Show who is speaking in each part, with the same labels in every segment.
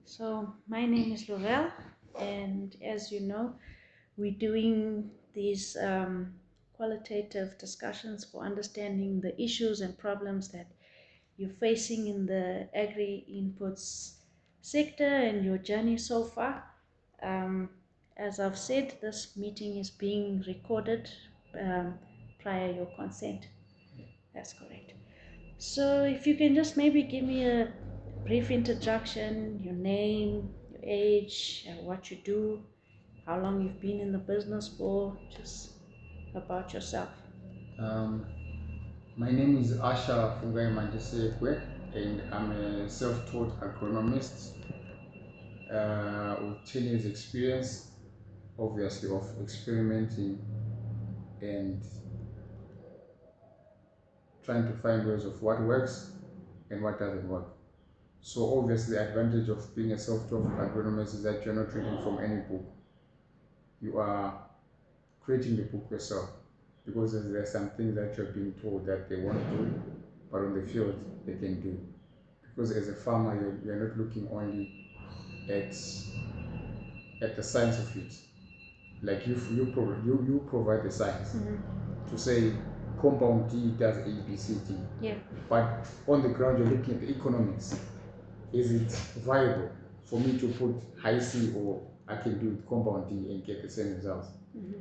Speaker 1: So my name is Lorrel, and as you know, we're doing these qualitative discussions for understanding the issues and problems that you're facing in the agri inputs sector and your journey so far. Um, as I've said, this meeting is being recorded prior your consent. That's correct. So if you can just maybe give me a brief introduction, your name, your age, what you do, how long you've been in the business for, just about yourself.
Speaker 2: Um, my name is Usher Mandisikwe, and I'm a self-taught agronomist with 10 years experience, obviously, of experimenting and trying to find ways of what works and what doesn't work. So obviously, the advantage of being a self-taught agronomist is that you're not reading from any book. You are creating the book yourself, because there's some things that you're being told that they won't do, but on the field they can do. Because as a farmer, you're not looking only at the science of it. Like you provide the science to say compound D does A, B, C, D.
Speaker 1: Yeah.
Speaker 2: But on the ground, you're looking at the economics. Is it viable for me to put high C, or I can do compound D and get the same results?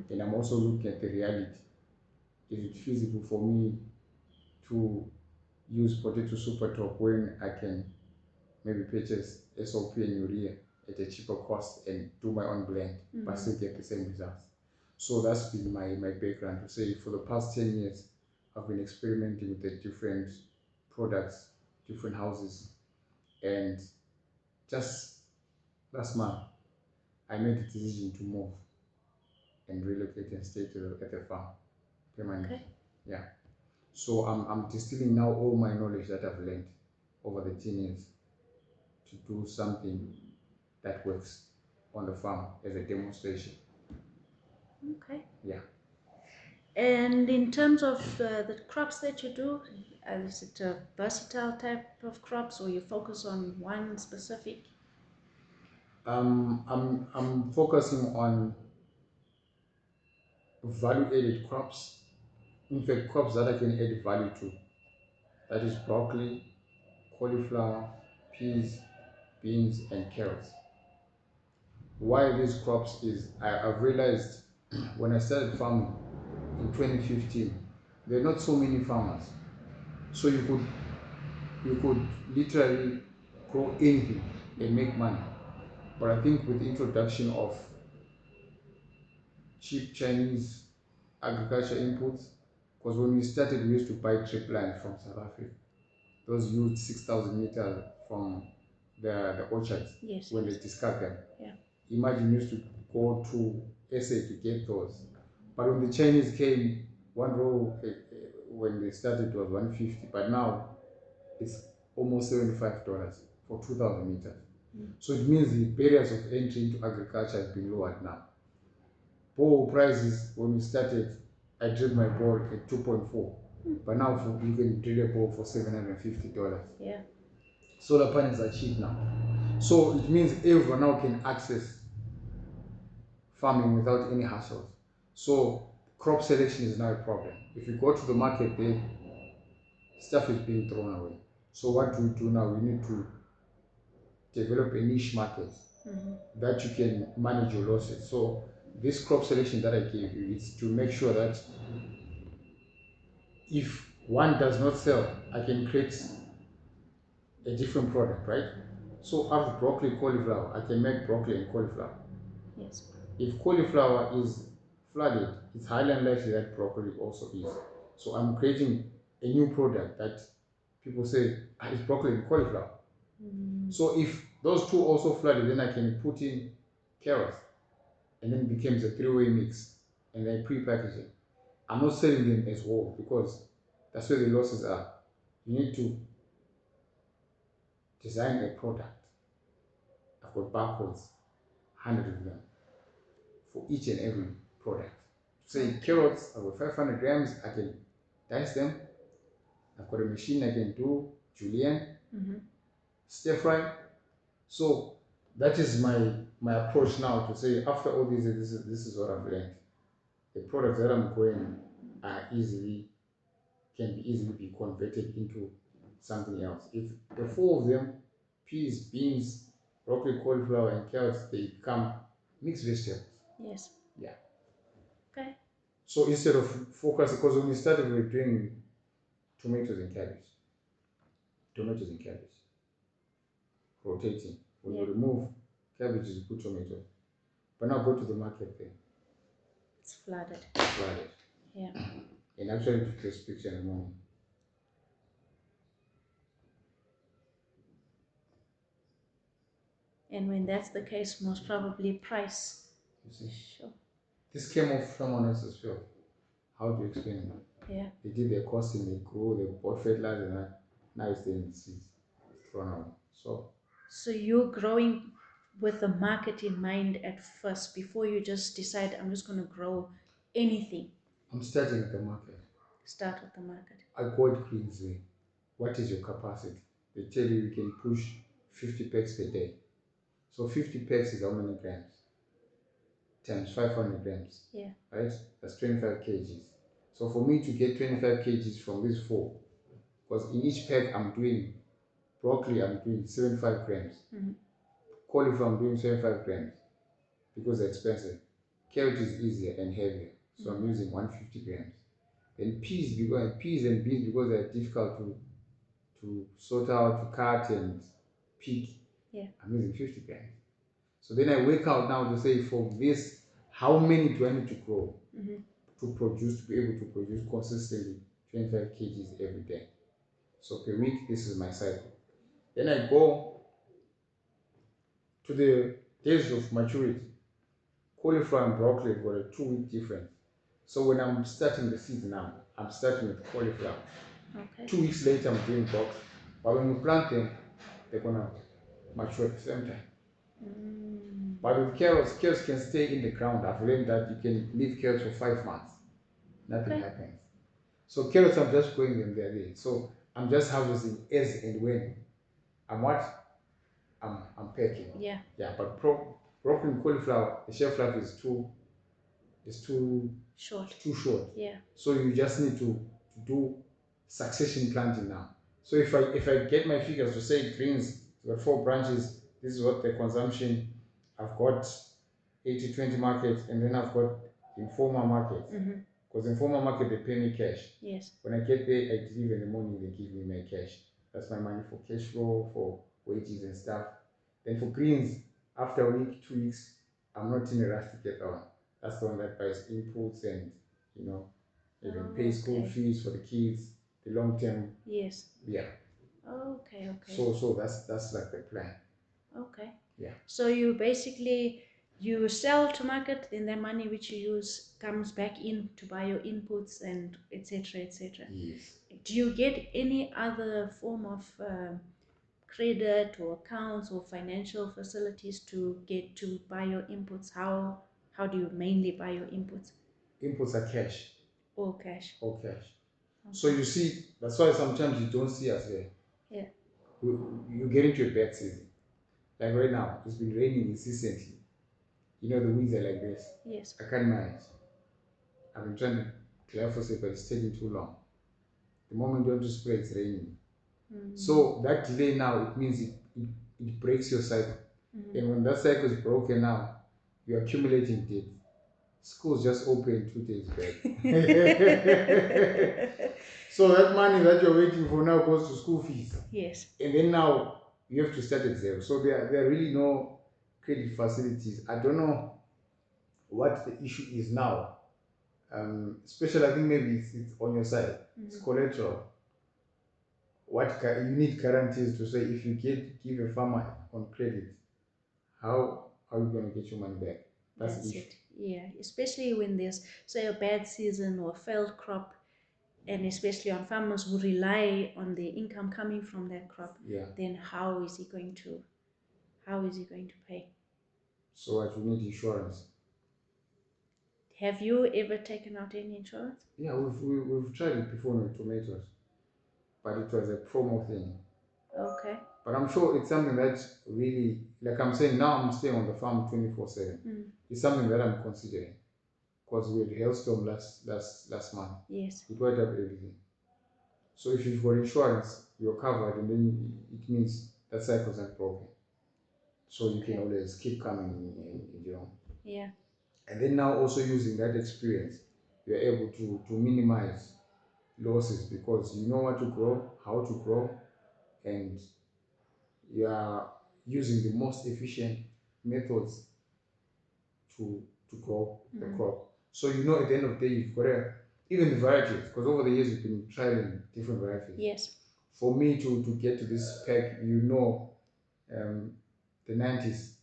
Speaker 2: And I'm also looking at the reality. Is it feasible for me to use potato super top when I can maybe purchase SOP and urea at a cheaper cost and do my own blend, but still get the same results? So that's been my background to say for the past 10 years, I've been experimenting with the different products, different houses, and just last month, I made the decision to move and relocate and stay at the farm permanently.
Speaker 1: Okay.
Speaker 2: Yeah. So I'm distilling now all my knowledge that I've learned over the 10 years to do something that works on the farm as a demonstration.
Speaker 1: Okay.
Speaker 2: Yeah.
Speaker 1: And in terms of the crops that you do, is it a versatile type of crops, or you focus on one specific?
Speaker 2: I'm focusing on value-added crops. In fact, crops that I can add value to. That is broccoli, cauliflower, peas, beans, and carrots. Why these crops is I've realized when I started farming in 2015, there are not so many farmers. So you could literally grow anything and make money. But I think with the introduction of cheap Chinese agriculture inputs, because when we started, we used to buy trip lines from South Africa. Those used 6,000 meters from the orchards.
Speaker 1: Yes.
Speaker 2: When they discard them.
Speaker 1: Yeah.
Speaker 2: Imagine you used to go to SA to get those. But when the Chinese came, one row when they started was 150, but now it's almost $75 for 2,000 meters. So it means the barriers of entry into agriculture have been lowered now. Bore prices, when we started, I drilled my bore at 2.4, but now you can drill a bore for $750.
Speaker 1: Yeah.
Speaker 2: Solar panels are cheap now. So it means everyone now can access farming without any hassles. So crop selection is now a problem. If you go to the market, there stuff is being thrown away. So what do we do now? We need to develop a niche market that you can manage your losses. So this crop selection that I gave you is to make sure that if one does not sell, I can create a different product, right? So out of broccoli, cauliflower, I can make broccoli and cauliflower.
Speaker 1: Yes.
Speaker 2: If cauliflower is flooded, it's highly unlikely that broccoli also is. So I'm creating a new product that people say, it's broccoli and cauliflower. So if those two also flooded, then I can put in carrots, and then it becomes a three-way mix, and then pre-package it. I'm not selling them as whole because that's where the losses are. You need to design a product. I've got barcodes, 100 of them, for each and every product. Say carrots, I've got 500 grams, I can dice them. I've got a machine I can do julienne, stir fry. So that is my approach now to say after all this is what I've learned. The products that I'm growing are easily can be easily be converted into something else. If the four of them, peas, beans, broccoli, cauliflower, and carrots, they become mixed vegetables.
Speaker 1: Yes.
Speaker 2: Yeah.
Speaker 1: Okay.
Speaker 2: So instead of focus, because when we started, we were doing tomatoes and cabbage, rotating. When you remove cabbages, you put tomatoes. But now go to the market there.
Speaker 1: It's flooded.
Speaker 2: Flooded.
Speaker 1: Yeah.
Speaker 2: And actually took this picture in the morning.
Speaker 1: And when that's the case, most probably price.
Speaker 2: You see?
Speaker 1: Sure.
Speaker 2: This came off someone else's field. How do you explain that?
Speaker 1: Yeah.
Speaker 2: They did their costing, they grew, they bought fertilizer, and that. Now it's in the seeds. It's thrown out.
Speaker 1: So you're growing with the market in mind at first before you just decide I'm just going to grow anything.
Speaker 2: I'm starting at the market.
Speaker 1: Start with the market.
Speaker 2: I go at Queen's Way. What is your capacity? They tell you can push 50 packs per day. So 50 packs is how many grams? Times 500 grams.
Speaker 1: Yeah.
Speaker 2: Right? That's 25 kgs. So for me to get 25 kgs from these four, because in each pack I'm doing broccoli, I'm doing 75 grams.
Speaker 1: Mm-hmm.
Speaker 2: Cauliflower, I'm doing 75 grams because they're expensive. Carrot is easier and heavier, so I'm using 150 grams. Then peas, and beans, because they're difficult to sort out, to cut and pick, I'm using 50 grams. So then I work out now to say for this, how many do I need to grow to be able to produce consistently 25 kgs every day. So per week, this is my cycle. Then I go to the days of maturity. Cauliflower and broccoli have got a 2-week difference. So when I'm starting the season now, I'm starting with cauliflower.
Speaker 1: Okay.
Speaker 2: 2 weeks later, I'm doing broccoli. But when you plant them, they're gonna mature at the same time. But with carrots can stay in the ground. I've learned that you can leave carrots for 5 months. Nothing happens. So carrots, I'm just growing them there. So I'm just harvesting as and when I'm packing.
Speaker 1: Yeah.
Speaker 2: Yeah, but broccoli and cauliflower, the shelf life is too
Speaker 1: short. Yeah.
Speaker 2: So you just need to do succession planting now. So if I get my figures to say greens, there are 4 branches, this is what the consumption, I've got 80-20 market, and then I've got informal market. Because informal market, they pay me cash.
Speaker 1: Yes.
Speaker 2: When I get there, I deliver in the morning, they give me my cash. That's my money for cash flow, for wages and stuff. Then for greens, after a week, 2 weeks, I'm not in a rush to get on. That's the one that buys inputs and, even pays school fees for the kids, the long term.
Speaker 1: Yes.
Speaker 2: Yeah.
Speaker 1: Okay.
Speaker 2: So that's like the plan.
Speaker 1: Okay.
Speaker 2: Yeah.
Speaker 1: So you sell to market, then the money which you use comes back in to buy your inputs and etc.
Speaker 2: Yes.
Speaker 1: Do you get any other form of credit or accounts or financial facilities to get to buy your inputs? How do you mainly buy your inputs?
Speaker 2: Inputs are cash.
Speaker 1: All cash.
Speaker 2: Okay. So you see, that's why sometimes you don't see us there.
Speaker 1: Yeah.
Speaker 2: You get into a bad season. Like right now, it's been raining incessantly. The weeds are like this.
Speaker 1: Yes.
Speaker 2: I can't manage. I've been trying to glyphosate, but it's taking too long. The moment you want to spray, it's raining. So that delay now, it means it breaks your cycle. And when that cycle is broken now, you're accumulating debt. Schools just open 2 days back. So that money that you're waiting for now goes to school fees.
Speaker 1: Yes.
Speaker 2: And then now you have to start at zero. So there are really no credit facilities. I don't know what the issue is now. Especially, I think maybe it's on your side. It's collateral. You need guarantees to say if you give a farmer on credit, how are you going to get your money back? That's the issue.
Speaker 1: It. Yeah, especially when there's, say, a bad season or a failed crop, and especially on farmers who rely on the income coming from that crop.
Speaker 2: Yeah.
Speaker 1: Then how is he going to pay?
Speaker 2: So what, you need insurance.
Speaker 1: Have you ever taken out any insurance?
Speaker 2: Yeah, we've tried it before with tomatoes, but it was a promo thing.
Speaker 1: Okay.
Speaker 2: But I'm sure it's something that really, like I'm saying, now I'm staying on the farm 24/7. It's something that I'm considering because we had a hailstorm last month.
Speaker 1: Yes.
Speaker 2: It wiped up everything. So if you've got insurance, you're covered, and then it means that cycle's not broken. So you can always keep coming in,
Speaker 1: Yeah.
Speaker 2: And then now also using that experience, you're able to minimize losses because you know what to grow, how to grow, and you are using the most efficient methods to grow the crop. So you know at the end of the day you've got even the varieties, because over the years you've been trying different varieties.
Speaker 1: Yes.
Speaker 2: For me to get to this peg, the 90s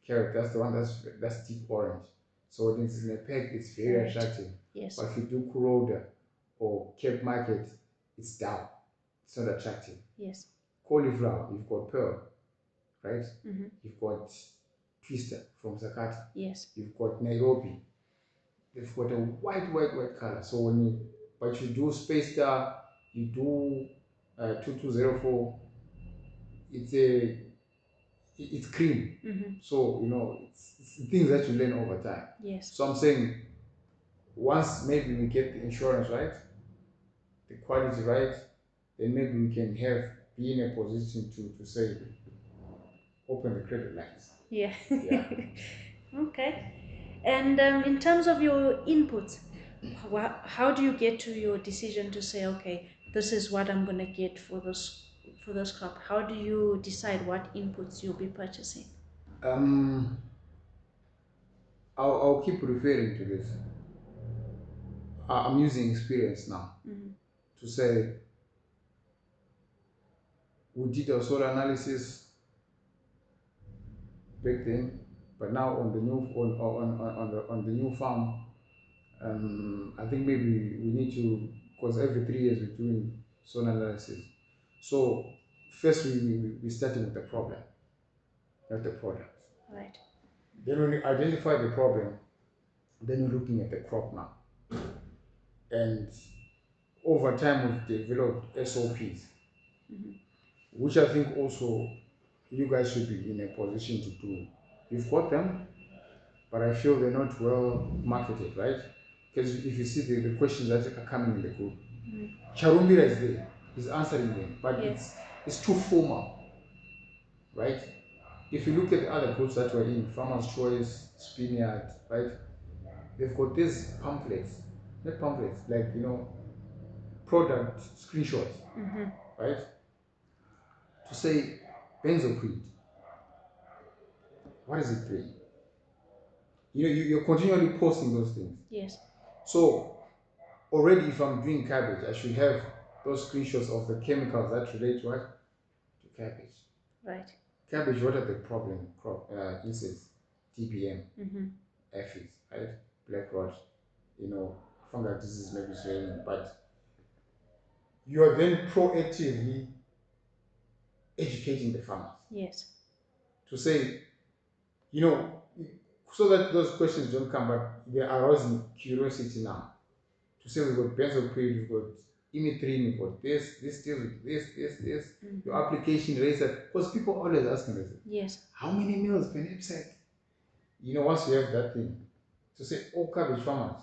Speaker 2: carrot, that's the one that's deep orange. So when it's in a peg, it's very attractive.
Speaker 1: Yes.
Speaker 2: But if you do Kuroda or Cape Market, it's down. It's not attractive.
Speaker 1: Yes.
Speaker 2: Cauliflower, you've got Pearl, right? You've got Twister from Zakati.
Speaker 1: Yes.
Speaker 2: You've got Nairobi. They've got a white color. So but you do Space Star, you do 2204, it's cream. So it's things that you learn over time.
Speaker 1: Yes.
Speaker 2: So I'm saying once maybe we get the insurance right, the quality right, then maybe we can be in a position to say open the credit lines.
Speaker 1: Yeah.
Speaker 2: Yeah.
Speaker 1: Okay. And in terms of your inputs, how do you get to your decision to say, okay, this is what I'm gonna get for this crop? How do you decide what inputs you'll be purchasing?
Speaker 2: I'll keep referring to this. I'm using experience now to say we did our soil analysis back then, but now on the new on the new farm, I think maybe we need to, because every 3 years we're doing soil analysis. So first we starting with the problem, not the product.
Speaker 1: Right.
Speaker 2: Then when we identify the problem, then we're looking at the crop now. And over time we've developed SOPs, which I think also you guys should be in a position to do. You've got them, but I feel they're not well marketed, right? Because if you see the questions that are coming in the group, Charumbira is there, he's answering them, but it's too formal, right? If you look at the other groups that were in, Farmer's Choice, Spinard, right? They've got these pamphlets, not pamphlets, like, product screenshots, right? To say benzoprene, what is it doing? You're continually posting those things.
Speaker 1: Yes.
Speaker 2: So already, if I'm doing cabbage, I should have those screenshots of the chemicals that relate to cabbage.
Speaker 1: Right.
Speaker 2: Cabbage, what are the problem crop insects? TBM, aphids, right? Black rot, fungal disease maybe swelling, but you are then proactively educating the farmers.
Speaker 1: Yes.
Speaker 2: To say, so that those questions don't come, but they're arousing curiosity now. To say we've got benzoprene, we've got imethrin, we've got this deals with this. Your application rates that, because people always asking us,
Speaker 1: yes,
Speaker 2: how many meals per hectare? Once you have that thing, to say, cabbage farmers,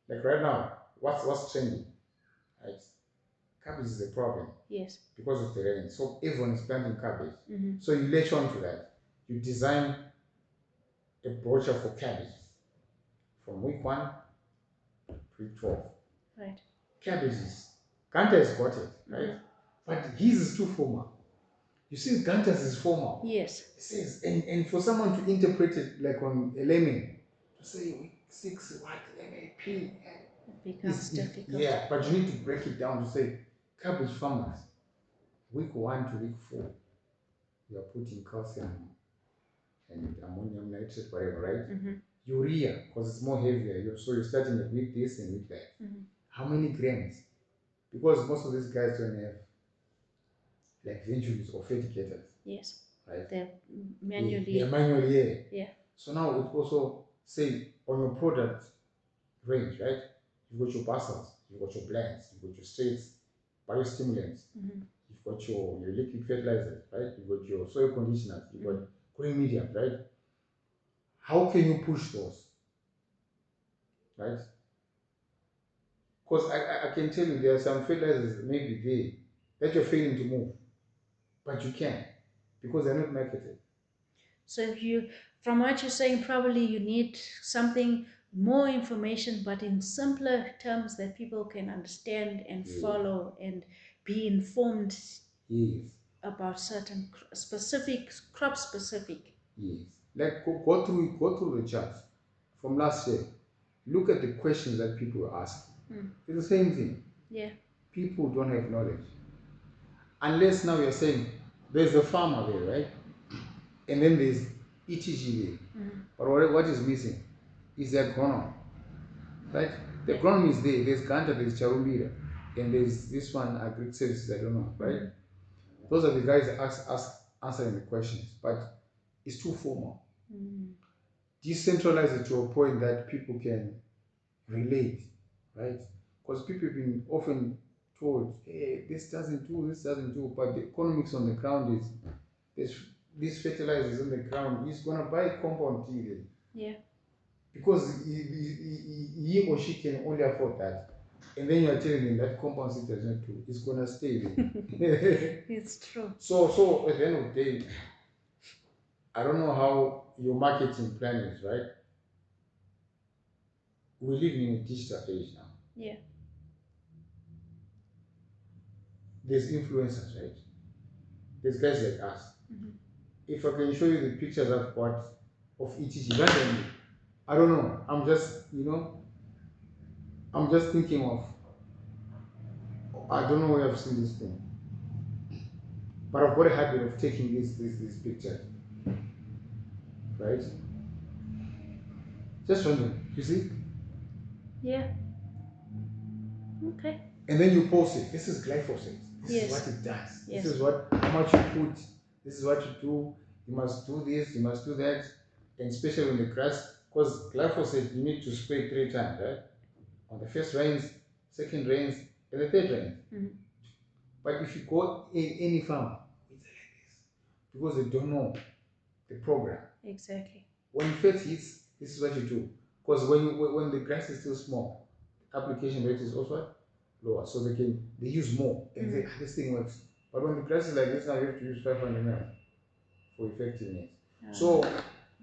Speaker 2: like right now, what's trending? Right? Cabbage is a problem.
Speaker 1: Yes.
Speaker 2: Because of the rain. So everyone is planting cabbage. So you latch on to that. You design a brochure for cabbage from week 1 to week 12.
Speaker 1: Right.
Speaker 2: Cabbages. Ganta has got it, right? But his is too formal. You see, Ganta's is formal.
Speaker 1: Yes.
Speaker 2: It says, and for someone to interpret it like on a layman, to say week 6, what, MAP,
Speaker 1: it becomes difficult.
Speaker 2: Yeah, but you need to break it down to say, cabbage farmers, week 1 to week 4, you are putting calcium and ammonium nitrate, whatever, right? Urea, because it's more heavier. So you're starting with this and with that. How many grams? Because most of these guys don't have like venturies or fertilizers.
Speaker 1: Yes.
Speaker 2: Right?
Speaker 1: They're manually.
Speaker 2: Yeah. So now it also say on your product range, right? You've got your basals, you've got your blends, you've got your straights, biostimulants, you've you've got your liquid fertilizers, right? You've got your soil conditioners, you've got green mediums, right? How can you push those, right? Because I can tell you there are some fertilizers maybe there that you're failing to move, but you can because they're not marketed.
Speaker 1: So if you, from what you're saying, probably you need something more information, but in simpler terms that people can understand and follow and be informed
Speaker 2: Yes.
Speaker 1: about certain specific, crop specific.
Speaker 2: Yes. Like go through the charts from last year. Look at the questions that people ask. It's the same thing.
Speaker 1: Yeah.
Speaker 2: People don't have knowledge. Unless now you're saying there's a farmer there, right? And then there's ETG there. But what is missing is the agronom, right? The agronom is there. There's Ganta, there's Charumbira, and there's this one, Agri Services, I don't know, right? Those are the guys that answering the questions, but it's too formal. Decentralize it to a point that people can relate, right? Because people have been often told, hey, this doesn't do, but the economics on the ground is this fertilizers on the ground, he's gonna buy compound tea then.
Speaker 1: Yeah.
Speaker 2: Because he or she can only afford that. And then you are telling him that compound seed does not do, it's gonna stay there.
Speaker 1: It's true.
Speaker 2: So at the end of the day, I don't know how your marketing plan is, right? We live in a digital age now.
Speaker 1: Yeah.
Speaker 2: There's influencers, right? There's guys like us. If I can show you the pictures I've got of ETG randomly, I don't know. I'm just thinking of, I don't know where I've seen this thing. But I've got a habit of taking these pictures. Right? Just random. You see?
Speaker 1: Yeah. Okay.
Speaker 2: And then you post it. This is glyphosate. This is what it does. This is how much you put. This is what you do. You must do this, you must do that. And especially on the grass, because glyphosate you need to spray 3 times, right? On the first rains, second rains, and the third rains. But if you go in any farm, it's like this. Because they don't know the program.
Speaker 1: Exactly.
Speaker 2: When first hits, this is what you do. Because when the grass is still small, application rate is also lower. So they use more and say, this thing works. But when the grass is like this, now you have to use 500 ml for effectiveness. So,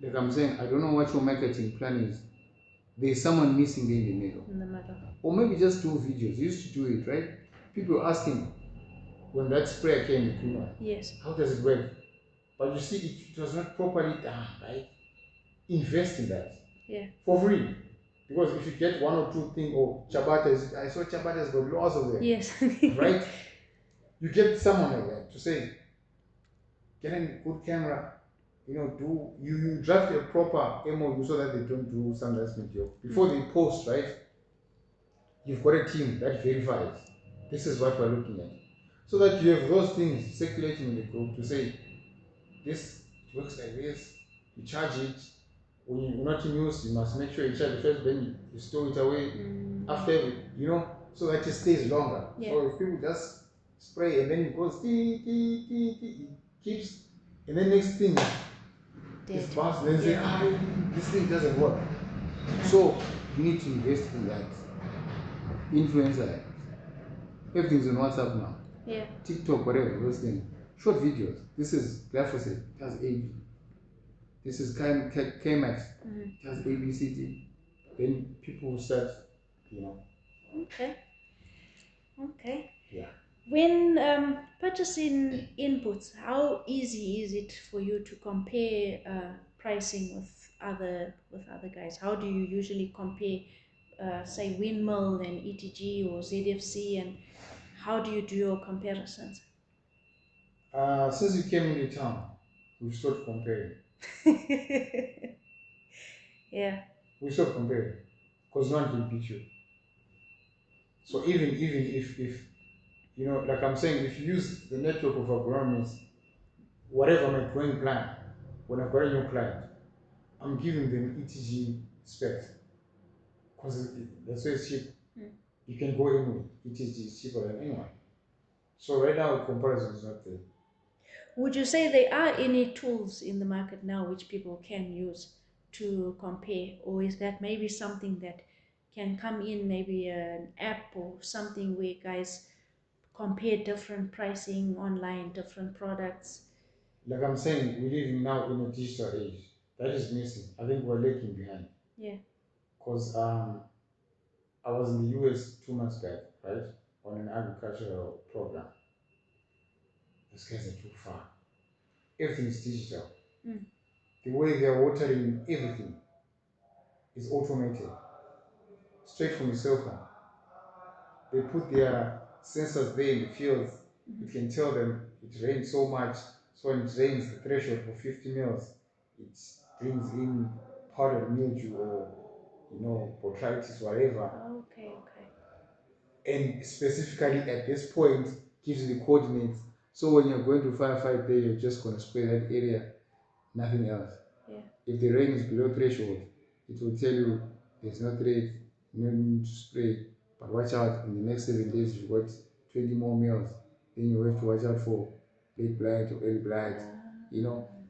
Speaker 2: like I'm saying, I don't know what your marketing plan is. There's someone missing there in the middle. Or maybe just do videos. You used to do it, right? People asking when that sprayer came, the green one.
Speaker 1: Yes.
Speaker 2: How does it work? But you see, it was not properly done, right? Invest in that.
Speaker 1: Yeah.
Speaker 2: For free. Because if you get 1 or 2 things, or Chabatas, I saw Chabatas got lots of them.
Speaker 1: Yes.
Speaker 2: Right? You get someone like that to say, get a good camera, you draft a proper MOU so that they don't do some last minute job. Before they post, right? You've got a team that verifies. This is what we're looking at. So that you have those things circulating in the group to say, this works like this, you charge it. When you're not in use, you must make sure you charge it first, then you store it away after, so that it stays longer.
Speaker 1: Yeah.
Speaker 2: So if people just spray and then it goes, it keeps, and then next thing is bounced, then say, this thing doesn't work. So you need to invest in that. Influencer, everything's on WhatsApp now.
Speaker 1: Yeah.
Speaker 2: TikTok, whatever, those things. Short videos. This is glyphosate, it has AB. This is KMAX, it has ABCD. Then people will start,
Speaker 1: Okay. Okay.
Speaker 2: Yeah.
Speaker 1: When purchasing inputs, how easy is it for you to compare pricing with other guys? How do you usually compare, say, Windmill and ETG or ZFC, and how do you do your comparisons?
Speaker 2: Since you came into town, we stopped comparing.
Speaker 1: Yeah.
Speaker 2: We stopped comparing because no one can beat you. So even if like I'm saying, if you use the network of agronomists, whatever my growing plan, when I've got a new client, I'm giving them ETG specs because that's why it's cheap. You can go in with ETG, is cheaper than anyone. So right now, comparison is not there.
Speaker 1: Would you say there are any tools in the market now which people can use to compare, or is that maybe something that can come in, maybe an app or something where guys compare different pricing online, different products?
Speaker 2: Like I'm saying, we're living now in a digital age. That is missing. I think we're lagging behind.
Speaker 1: Yeah.
Speaker 2: Because I was in the US 2 months back, right, on an agricultural program. These guys are too far. Everything is digital.
Speaker 1: Mm.
Speaker 2: The way they're watering everything is automated, straight from the cell phone. They put their sensors there in the fields. It can tell them it rains so much. So when it rains, the threshold for 50 mils, it brings in powdered mildew or botrytis, whatever.
Speaker 1: Okay, okay.
Speaker 2: And specifically at this point, gives you the coordinates. So when you're going to firefight there, you're just going to spray that area, nothing else.
Speaker 1: Yeah.
Speaker 2: If the rain is below threshold, it will tell you there's no threat, no need to spray. But watch out, in the next 7 days, you've got 20 more meals. Then you have to watch out for late blight or early blight.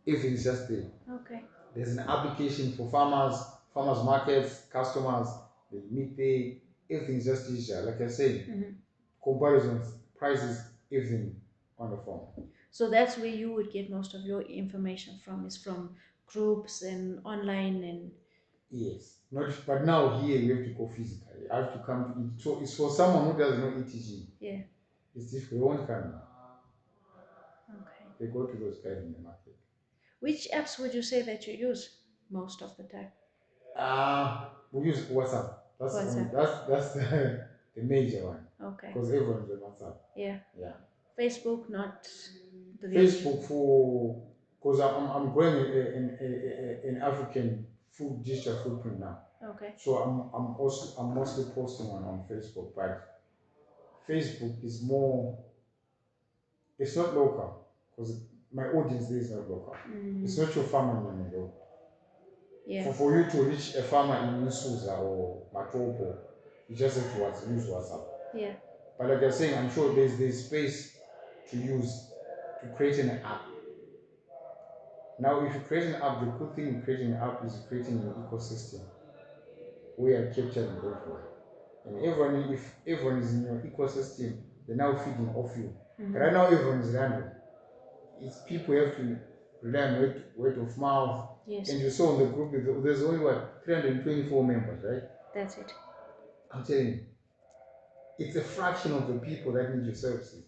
Speaker 2: Everything's just there.
Speaker 1: Okay.
Speaker 2: There's an application for farmers markets, customers, they meet there. Everything's just digital. Like I said, comparisons, prices, everything on the phone.
Speaker 1: So that's where you would get most of your information from, is from groups and online and.
Speaker 2: Yes. Not, but now here you have to go physically. I have to come to it. So it's for someone who doesn't know ETG.
Speaker 1: Yeah.
Speaker 2: It's difficult. They won't come now.
Speaker 1: Okay.
Speaker 2: They go to those guys in the market.
Speaker 1: Which apps would you say that you use most of the time?
Speaker 2: We use WhatsApp. That's
Speaker 1: WhatsApp.
Speaker 2: That's the major one.
Speaker 1: Okay.
Speaker 2: Because everyone's on WhatsApp.
Speaker 1: Yeah.
Speaker 2: Yeah.
Speaker 1: Facebook, not the
Speaker 2: Facebook for because I'm growing an African food digital footprint now.
Speaker 1: Okay.
Speaker 2: So I'm mostly posting on Facebook, but Facebook is more. It's not local because my audience there is not local. It's not your farmer anymore.
Speaker 1: Yeah.
Speaker 2: For you to reach a farmer in Misuza or Matopo, you just have to use WhatsApp.
Speaker 1: Yeah.
Speaker 2: But like you're saying, I'm sure there's space to use to create an app. Now, if you create an app, the good thing in creating an app is creating an ecosystem where you're capturing everyone. And everyone, if everyone is in your ecosystem, they're now feeding off you. Right now, everyone is random. It's people have to rely on word of mouth.
Speaker 1: Yes.
Speaker 2: And you saw in the group, there's only 324 members, right?
Speaker 1: That's it.
Speaker 2: I'm telling you, it's a fraction of the people that need your services.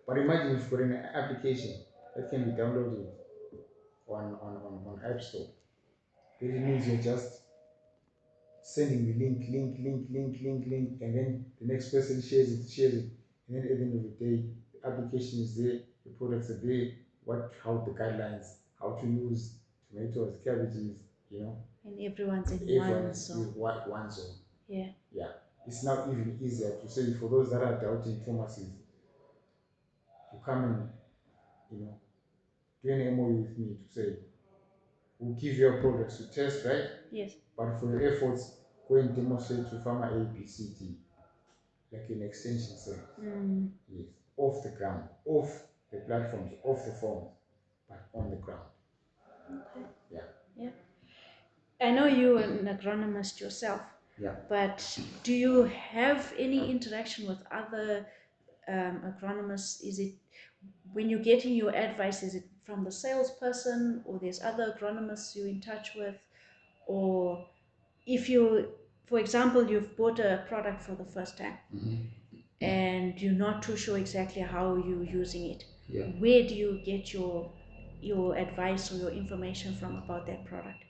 Speaker 2: But imagine if you've got an application that can be downloaded on App Store. It means you're just sending the link, and then the next person shares it, and then at the end of the day, the application is there, the products are there, how the guidelines, how to use tomatoes, cabbages,
Speaker 1: And everyone's in
Speaker 2: everyone
Speaker 1: one
Speaker 2: is
Speaker 1: zone.
Speaker 2: one zone.
Speaker 1: Yeah.
Speaker 2: Yeah, it's now even easier to say for those that are doubting pharmacies to come and do an MOU with me to say we'll give your products to test, right?
Speaker 1: Yes.
Speaker 2: But for your efforts, go and demonstrate to farmer A, B, C, D, like an extension service. Yes, off the ground, off the platforms, off the phones, but on the ground.
Speaker 1: Okay.
Speaker 2: Yeah.
Speaker 1: Yeah. I know you're an agronomist yourself.
Speaker 2: Yeah.
Speaker 1: But do you have any interaction with other agronomists? Is it when you're getting your advice, is it from the salesperson, or there's other agronomists you're in touch with? Or if you, for example, you've bought a product for the first time and you're not too sure exactly how you're using it, where do you get your advice or your information from about that product?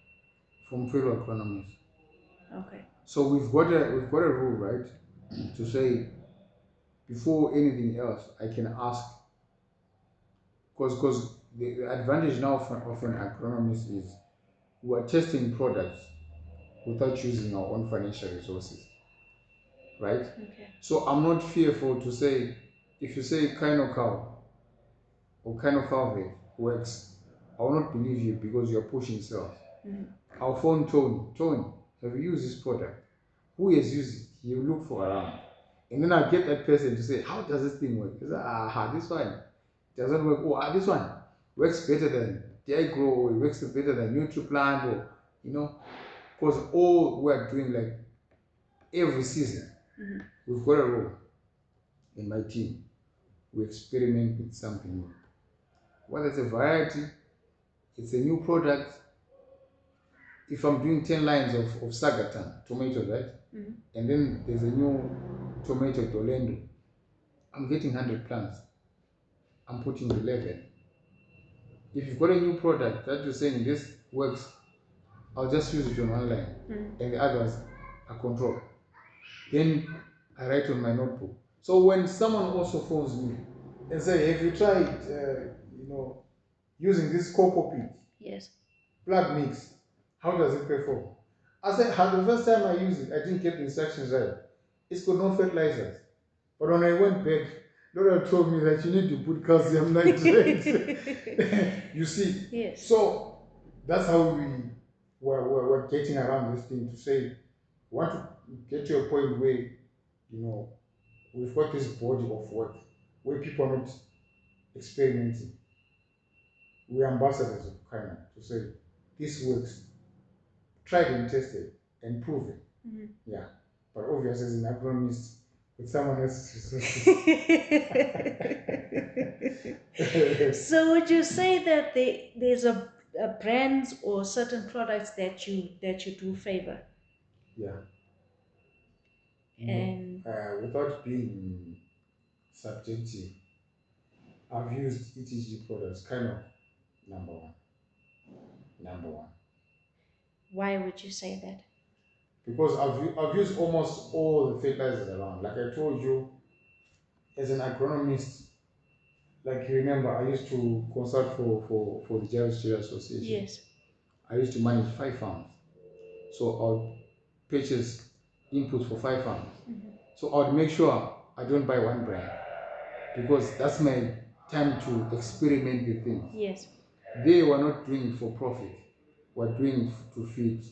Speaker 2: From fellow agronomists.
Speaker 1: Okay.
Speaker 2: So we've got a rule, right, to say before anything else, I can ask, because the advantage now of an agronomist is we are testing products without using our own financial resources, right?
Speaker 1: Okay.
Speaker 2: So I'm not fearful to say, if you say kind of cow or kind of cow head works, I will not believe you because you're pushing sales. I'll phone Tony. Tony, have you used this product? Who has used it? You look for around. And then I'll get that person to say, how does this thing work? They say, this one doesn't work. Oh, this one works better than Diagro, or it works better than NutriPlant, or, because all we're doing, like every season, we've got a role in my team. We experiment with something new. Whether it's a variety, it's a new product. If I'm doing 10 lines of Sagatan, tomatoes, right? And then there's a new tomato Dolendo, I'm getting 100 plants. I'm putting 11. If you've got a new product that you're saying this works, I'll just use it on one line, and the others are controlled. Then I write on my notebook. So when someone also phones me and say, have you tried, using this cocoa peat?
Speaker 1: Yes.
Speaker 2: Plug mix? How does it perform? I said, the first time I used it, I didn't get the instructions right. It's got no fertilizers. But when I went back, Lorrel told me that you need to put calcium nitrate. You see?
Speaker 1: Yes.
Speaker 2: So that's how we're getting around this thing to say, we want to get to a point where, we've got this body of work where people are not experimenting. We're ambassadors of Kenya to say, this works, tried and tested and proven. Yeah. But obviously, as an agronomist, with someone else's resources.
Speaker 1: So would you say that there's a brands or certain products that you do favor?
Speaker 2: Yeah.
Speaker 1: And
Speaker 2: without being subjective, I've used ETG products kind of number one. Number one.
Speaker 1: Why would you say that?
Speaker 2: Because I've used almost all the fertilizers around. Like I told you, as an agronomist, like you remember, I used to consult for the Jewish Trade Association.
Speaker 1: Yes.
Speaker 2: I used to manage 5 farms. So I'll purchase inputs for 5 farms. So I'll make sure I don't buy one brand, because that's my time to experiment with things.
Speaker 1: Yes.
Speaker 2: They were not doing it for profit. We're doing it to feed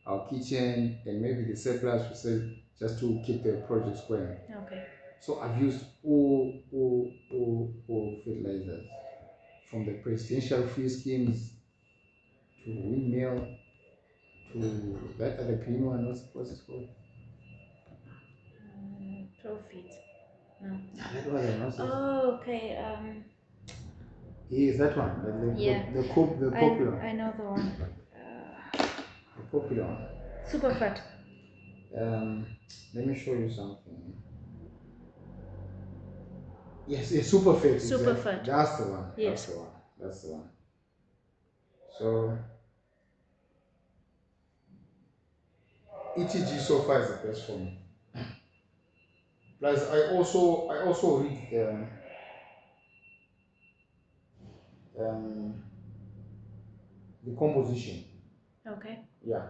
Speaker 2: our kitchen, and maybe the surplus we sell just to keep the projects going.
Speaker 1: Okay.
Speaker 2: So I've used all fertilizers, from the presidential free schemes to windmill to that other green one. What's it called?
Speaker 1: Profit. No.
Speaker 2: That one.
Speaker 1: Oh, okay.
Speaker 2: Yes, that one.
Speaker 1: Yeah.
Speaker 2: The popular.
Speaker 1: I know the one.
Speaker 2: The popular one.
Speaker 1: Super fat.
Speaker 2: Let me show you something. Yes, it's super fit.
Speaker 1: Super
Speaker 2: Exactly.
Speaker 1: fat.
Speaker 2: That's the one.
Speaker 1: Yes.
Speaker 2: That's the one. So ETG so far is the best for me. Plus, I also read the composition.
Speaker 1: Okay.
Speaker 2: Yeah,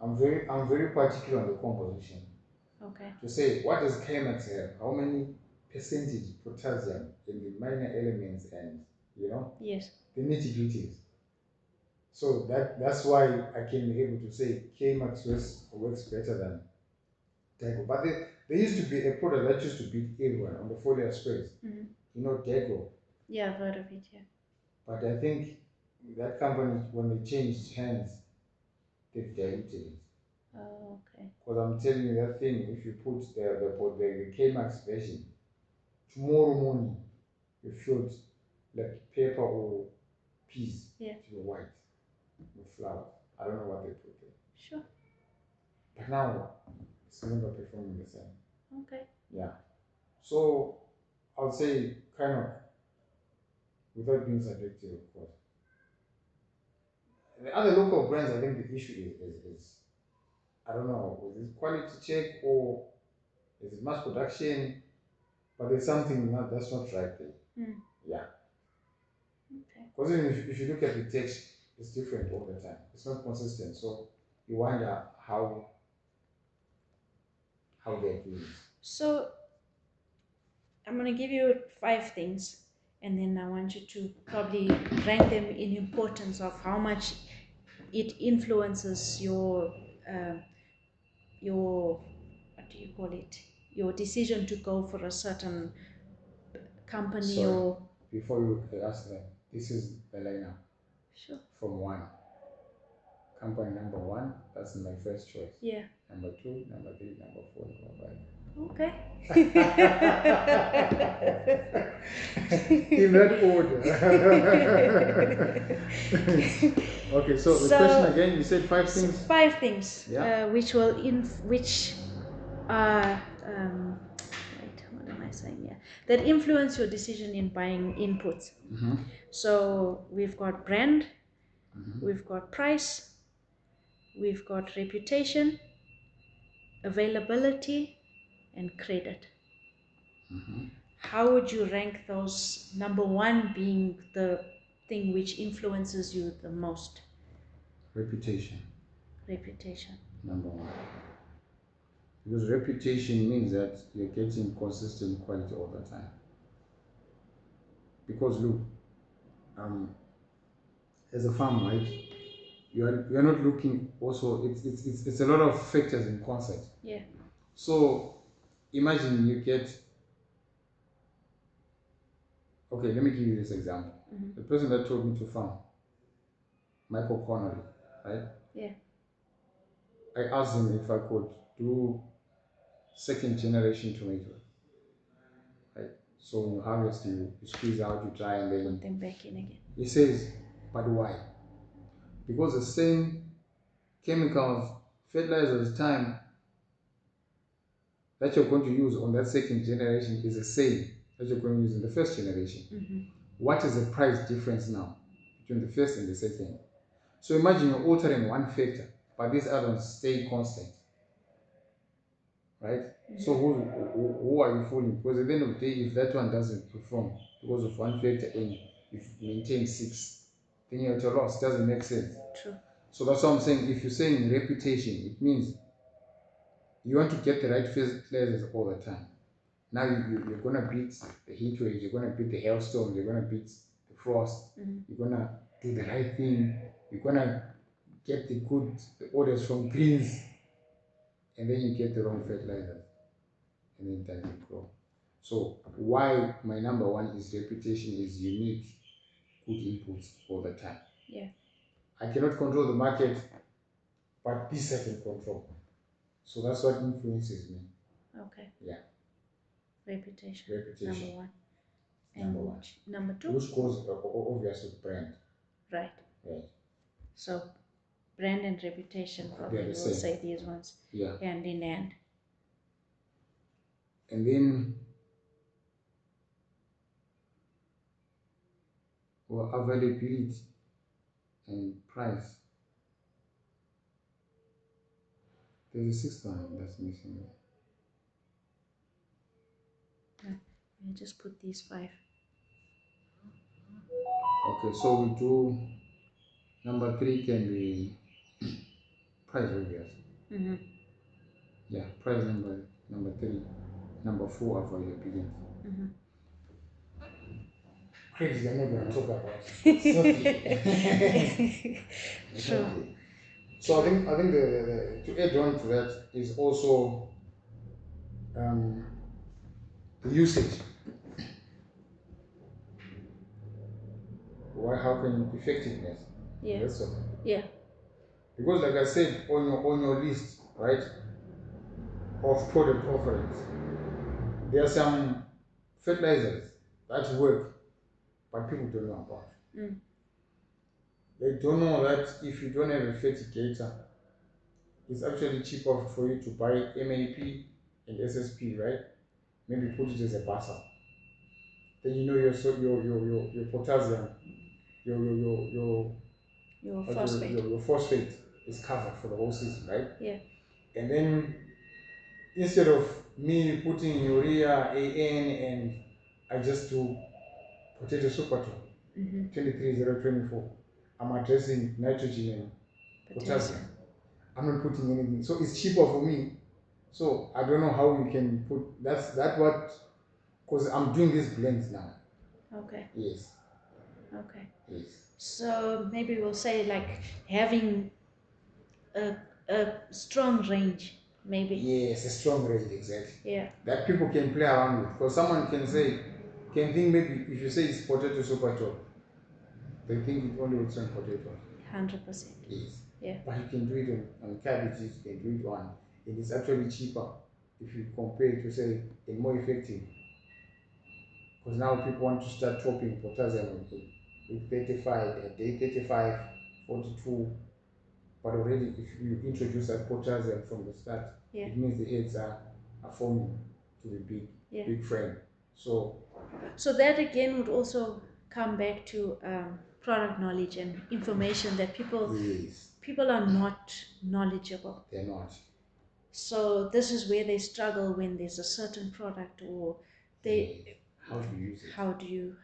Speaker 2: I'm very particular on the composition.
Speaker 1: Okay.
Speaker 2: To say, what does climax have? How many percentage potassium in the minor elements, and
Speaker 1: Yes.
Speaker 2: the nitty-gritties. So that's why I can be able to say K-Max works better than Dago. But there used to be a product that used to beat everyone on the foliar space. Dago.
Speaker 1: Yeah, I've heard of it, yeah.
Speaker 2: But I think that company, when they changed hands, they diluted it.
Speaker 1: Oh, okay.
Speaker 2: Because I'm telling you, that thing, if you put the K-Max version, tomorrow morning, you feel like pepper or peas.
Speaker 1: Yeah.
Speaker 2: To the white with flour. I don't know what they put there.
Speaker 1: Sure.
Speaker 2: But now it's never performing the same.
Speaker 1: Okay.
Speaker 2: Yeah. So I'll say kind of, without being subjective, of course. The other local brands, I think the issue is I don't know, is it quality check or is it mass production? But there's something that's not right there. Yeah.
Speaker 1: Okay.
Speaker 2: Because even if you look at the text, it's different all the time. It's not consistent. So you wonder how they're doing it.
Speaker 1: So I'm going to give you 5 things, and then I want you to probably rank them in importance of how much it influences your what do you call it? your decision to go for a certain company.
Speaker 2: Sorry,
Speaker 1: or
Speaker 2: before you ask that, this is the lineup.
Speaker 1: Sure.
Speaker 2: From one. Company number one, that's my first choice.
Speaker 1: Yeah.
Speaker 2: Number two, number three, number four, number five.
Speaker 1: Okay.
Speaker 2: In that order. Okay, so the question again, you said 5 things?
Speaker 1: 5 things,
Speaker 2: Yeah.
Speaker 1: which will which are wait, what am I saying here? That influence your decision in buying inputs. So we've got brand, we've got price, we've got reputation, availability, and credit. How would you rank those, number one being the thing which influences you the most?
Speaker 2: Reputation.
Speaker 1: Reputation.
Speaker 2: Number one. Because reputation means that you're getting consistent quality all the time. Because look, as a farmer, right, you're not looking also, it's a lot of factors in concert.
Speaker 1: Yeah.
Speaker 2: So imagine you get, okay, let me give you this example. The person that told me to farm, Michael Connolly, right?
Speaker 1: Yeah.
Speaker 2: I asked him if I could do second generation tomato, right? So when you harvest, you squeeze out, you dry, and then
Speaker 1: put them back in again.
Speaker 2: He says, but why? Because the same chemicals, fertilizers, time that you're going to use on that second generation is the same that you're going to use in the first generation. What is the price difference now between the first and the second? So imagine you're altering one factor, but these others stay constant. Right? So who are you fooling? Because at the end of the day, if that one doesn't perform because of one factor and if you maintain 6, then you're at a loss. Doesn't make sense.
Speaker 1: True.
Speaker 2: So that's what I'm saying. If you're saying reputation, it means you want to get the right fertilizers all the time. Now you're going to beat the heat waves, you're going to beat the hailstorms, you're going to beat the frost, you're going to do the right thing, you're going to get the orders from greens, and then you get the wrong fertilizers, and then it doesn't grow. So why my number one is reputation is you need good inputs all the time.
Speaker 1: Yeah.
Speaker 2: I cannot control the market, but this I can control. So that's what influences me.
Speaker 1: Okay.
Speaker 2: Yeah.
Speaker 1: Reputation. Number one. And
Speaker 2: number one.
Speaker 1: Number two?
Speaker 2: Which goes obviously brand.
Speaker 1: Right.
Speaker 2: Right.
Speaker 1: So brand and reputation, probably we'll say these ones.
Speaker 2: Yeah.
Speaker 1: Hand in hand.
Speaker 2: And then availability and price. There's a sixth one that's missing.
Speaker 1: We'll just put these 5.
Speaker 2: Okay, so we do number 3 can be price, obvious. Yeah, price number 3. Number 4 availability. Crazy, I'm not going to talk about it.
Speaker 1: Sure.
Speaker 2: So I think the to add on to that is also the usage. How can effectiveness?
Speaker 1: Yeah.
Speaker 2: That's all.
Speaker 1: Yeah.
Speaker 2: Because like I said, on your list, right, of product offerings, there are some fertilizers that work, but people don't know about. They don't know that if you don't have a fertilizer, it's actually cheaper for you to buy MAP and SSP, right? Maybe put it as a basal. Then you know your potassium,
Speaker 1: your phosphate.
Speaker 2: Your phosphate is covered for the whole season, right?
Speaker 1: Yeah. And
Speaker 2: then instead of me putting urea, AN, and I just do potato super 23024, I'm addressing nitrogen and potassium. I'm not putting anything. So it's cheaper for me. So I don't know how you can put because I'm doing these blends now.
Speaker 1: Okay.
Speaker 2: Yes.
Speaker 1: Okay.
Speaker 2: Yes.
Speaker 1: So maybe we'll say like having a strong range, maybe.
Speaker 2: Yes, a strong rate, exactly.
Speaker 1: Yeah.
Speaker 2: That people can play around with. Because someone can think maybe if you say it's potato super top, they think it only works on potato.
Speaker 1: 100%.
Speaker 2: Yes.
Speaker 1: Yeah.
Speaker 2: But you can do it on cabbages, you can do it on, it is actually cheaper if you compare it to say, and more effective. Because now people want to start chopping potassium with 35, a day 35, 42. But already if you introduce that potassium from the start,
Speaker 1: Yeah.
Speaker 2: it means the heads are forming to the big frame. So
Speaker 1: that again would also come back to product knowledge and information that people are not knowledgeable.
Speaker 2: They're not.
Speaker 1: So this is where they struggle when there's a certain product or they.
Speaker 2: How do you use it?
Speaker 1: How do you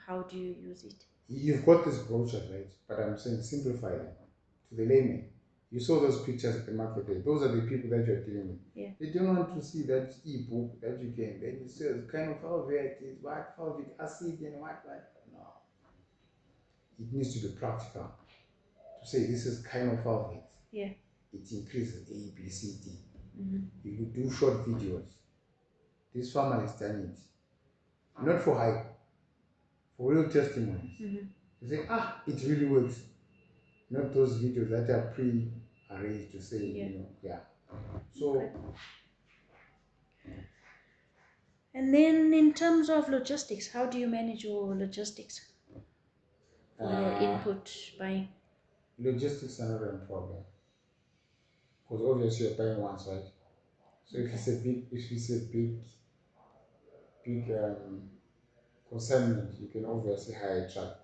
Speaker 1: use it?
Speaker 2: You've got this brochure, right? But I'm saying simplify them to the layman. You saw those pictures at the market day. Those are the people that you're dealing with.
Speaker 1: Yeah.
Speaker 2: They don't want to see that e-book that you can. Then it says kind of how it is, what fulvic acid and what. No. It needs to be practical. To say this is kind of fulvic.
Speaker 1: Yeah.
Speaker 2: It increases A, B, C, D.
Speaker 1: Mm-hmm.
Speaker 2: You could do short videos. This farmer has done it. Not for hype, for real testimonies.
Speaker 1: Mm-hmm.
Speaker 2: You say, it really works. Not those videos that are pre-arranged to say, So,
Speaker 1: okay. And then in terms of logistics, how do you manage your logistics for your input buying?
Speaker 2: Logistics are not a problem. Because obviously you're buying once, right? So if it's a big consignment, you can obviously hire a truck.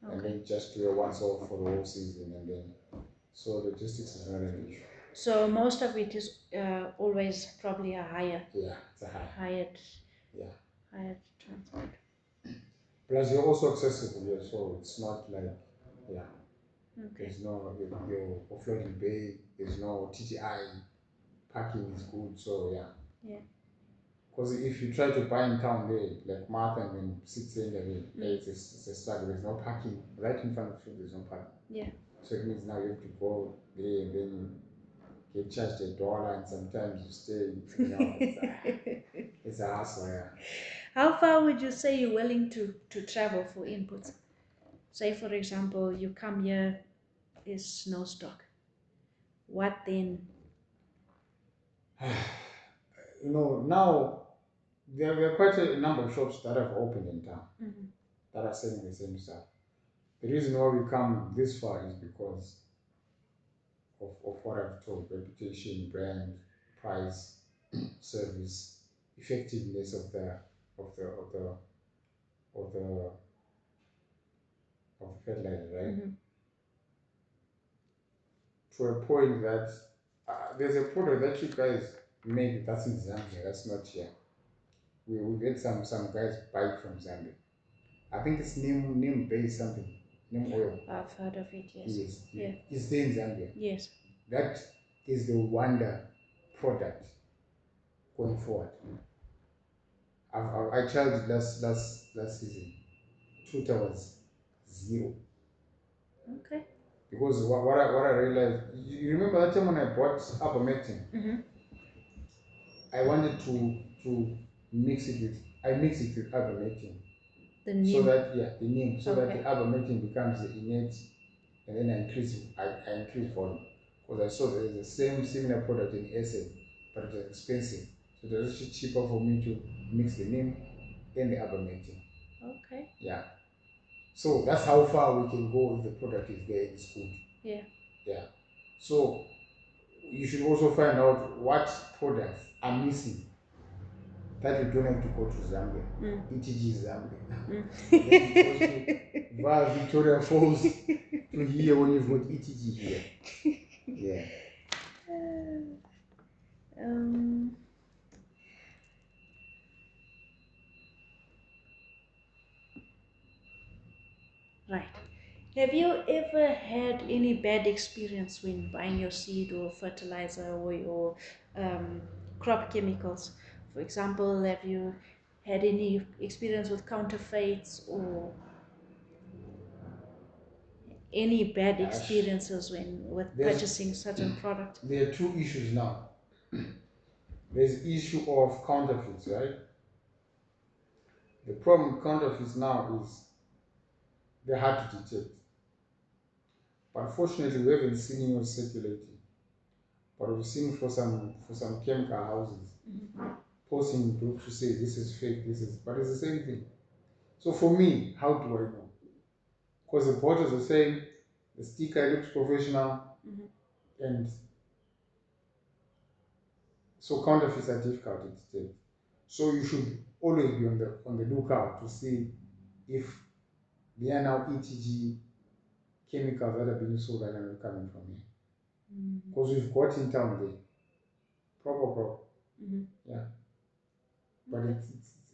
Speaker 2: Okay. And then just do a once off for the whole season, and then so logistics is not an issue.
Speaker 1: So most of it is always probably a higher.
Speaker 2: Yeah, it's a
Speaker 1: hired.
Speaker 2: Yeah.
Speaker 1: Hired transport.
Speaker 2: Plus, you're also accessible here, so it's not like,
Speaker 1: Okay.
Speaker 2: There's no your offloading bay. There's no TTI. Parking is good, so yeah.
Speaker 1: Yeah.
Speaker 2: Because if you try to buy in town there, like Martha and then sits in there, it's a struggle. There's no parking right in front of you. There's no parking.
Speaker 1: Yeah.
Speaker 2: So it means now you have to go there and then get charged $1, and sometimes you stay. It's a hassle. Yeah.
Speaker 1: How far would you say you're willing to travel for inputs? Say, for example, you come here, is no stock. What then?
Speaker 2: Now there are quite a number of shops that have opened in town that are selling the same stuff. The reason why we come this far is because of what I've told: reputation, brand, price, service, effectiveness of the fertilizer, right? To a point that there's a product that you guys make that's in Zambia, that's not here. We've had some guys buy it from Zambia. I think it's neem based something, neem oil.
Speaker 1: I've heard of it, yes.
Speaker 2: Yes.
Speaker 1: Yeah.
Speaker 2: It's there in Zambia.
Speaker 1: Yes.
Speaker 2: That is the wonder product going forward. I tried it last season. Truth was 0.
Speaker 1: Okay.
Speaker 2: Because what I realized, you remember that time when I bought ivermectin? I wanted to mix it with ivermectin.
Speaker 1: The neem.
Speaker 2: So that the neem, so that the ivermectin becomes the innate, and then I increase volume. Because I saw there's the same similar product in SA, but it was expensive. So it was actually cheaper for me to mix the neem and the ivermectin.
Speaker 1: Okay.
Speaker 2: Yeah. So that's how far we can go if the product is there, it's good.
Speaker 1: Yeah.
Speaker 2: Yeah. So you should also find out what products are missing that you don't have to go to Zambia. ETG Zambia. Then you go to via Victoria Falls to here when you've got ETG here. Yeah.
Speaker 1: Right. Have you ever had any bad experience when buying your seed or fertilizer or your crop chemicals? For example, have you had any experience with counterfeits or any bad experiences with purchasing certain product?
Speaker 2: There are 2 issues now. there's issue of counterfeits, right? The problem with counterfeits now is they're hard to detect. But fortunately, we haven't seen yours circulating. But we've seen for some chemical houses posting groups to say this is fake, this is, but it's the same thing. So for me, how do I know? Because the bottles are the same, the sticker looks professional, and so counterfeits are difficult to detect. So you should always be on the lookout to see if there are now ETG chemicals that are being sold that are not coming from here. Because we've got in town there, proper, yeah. But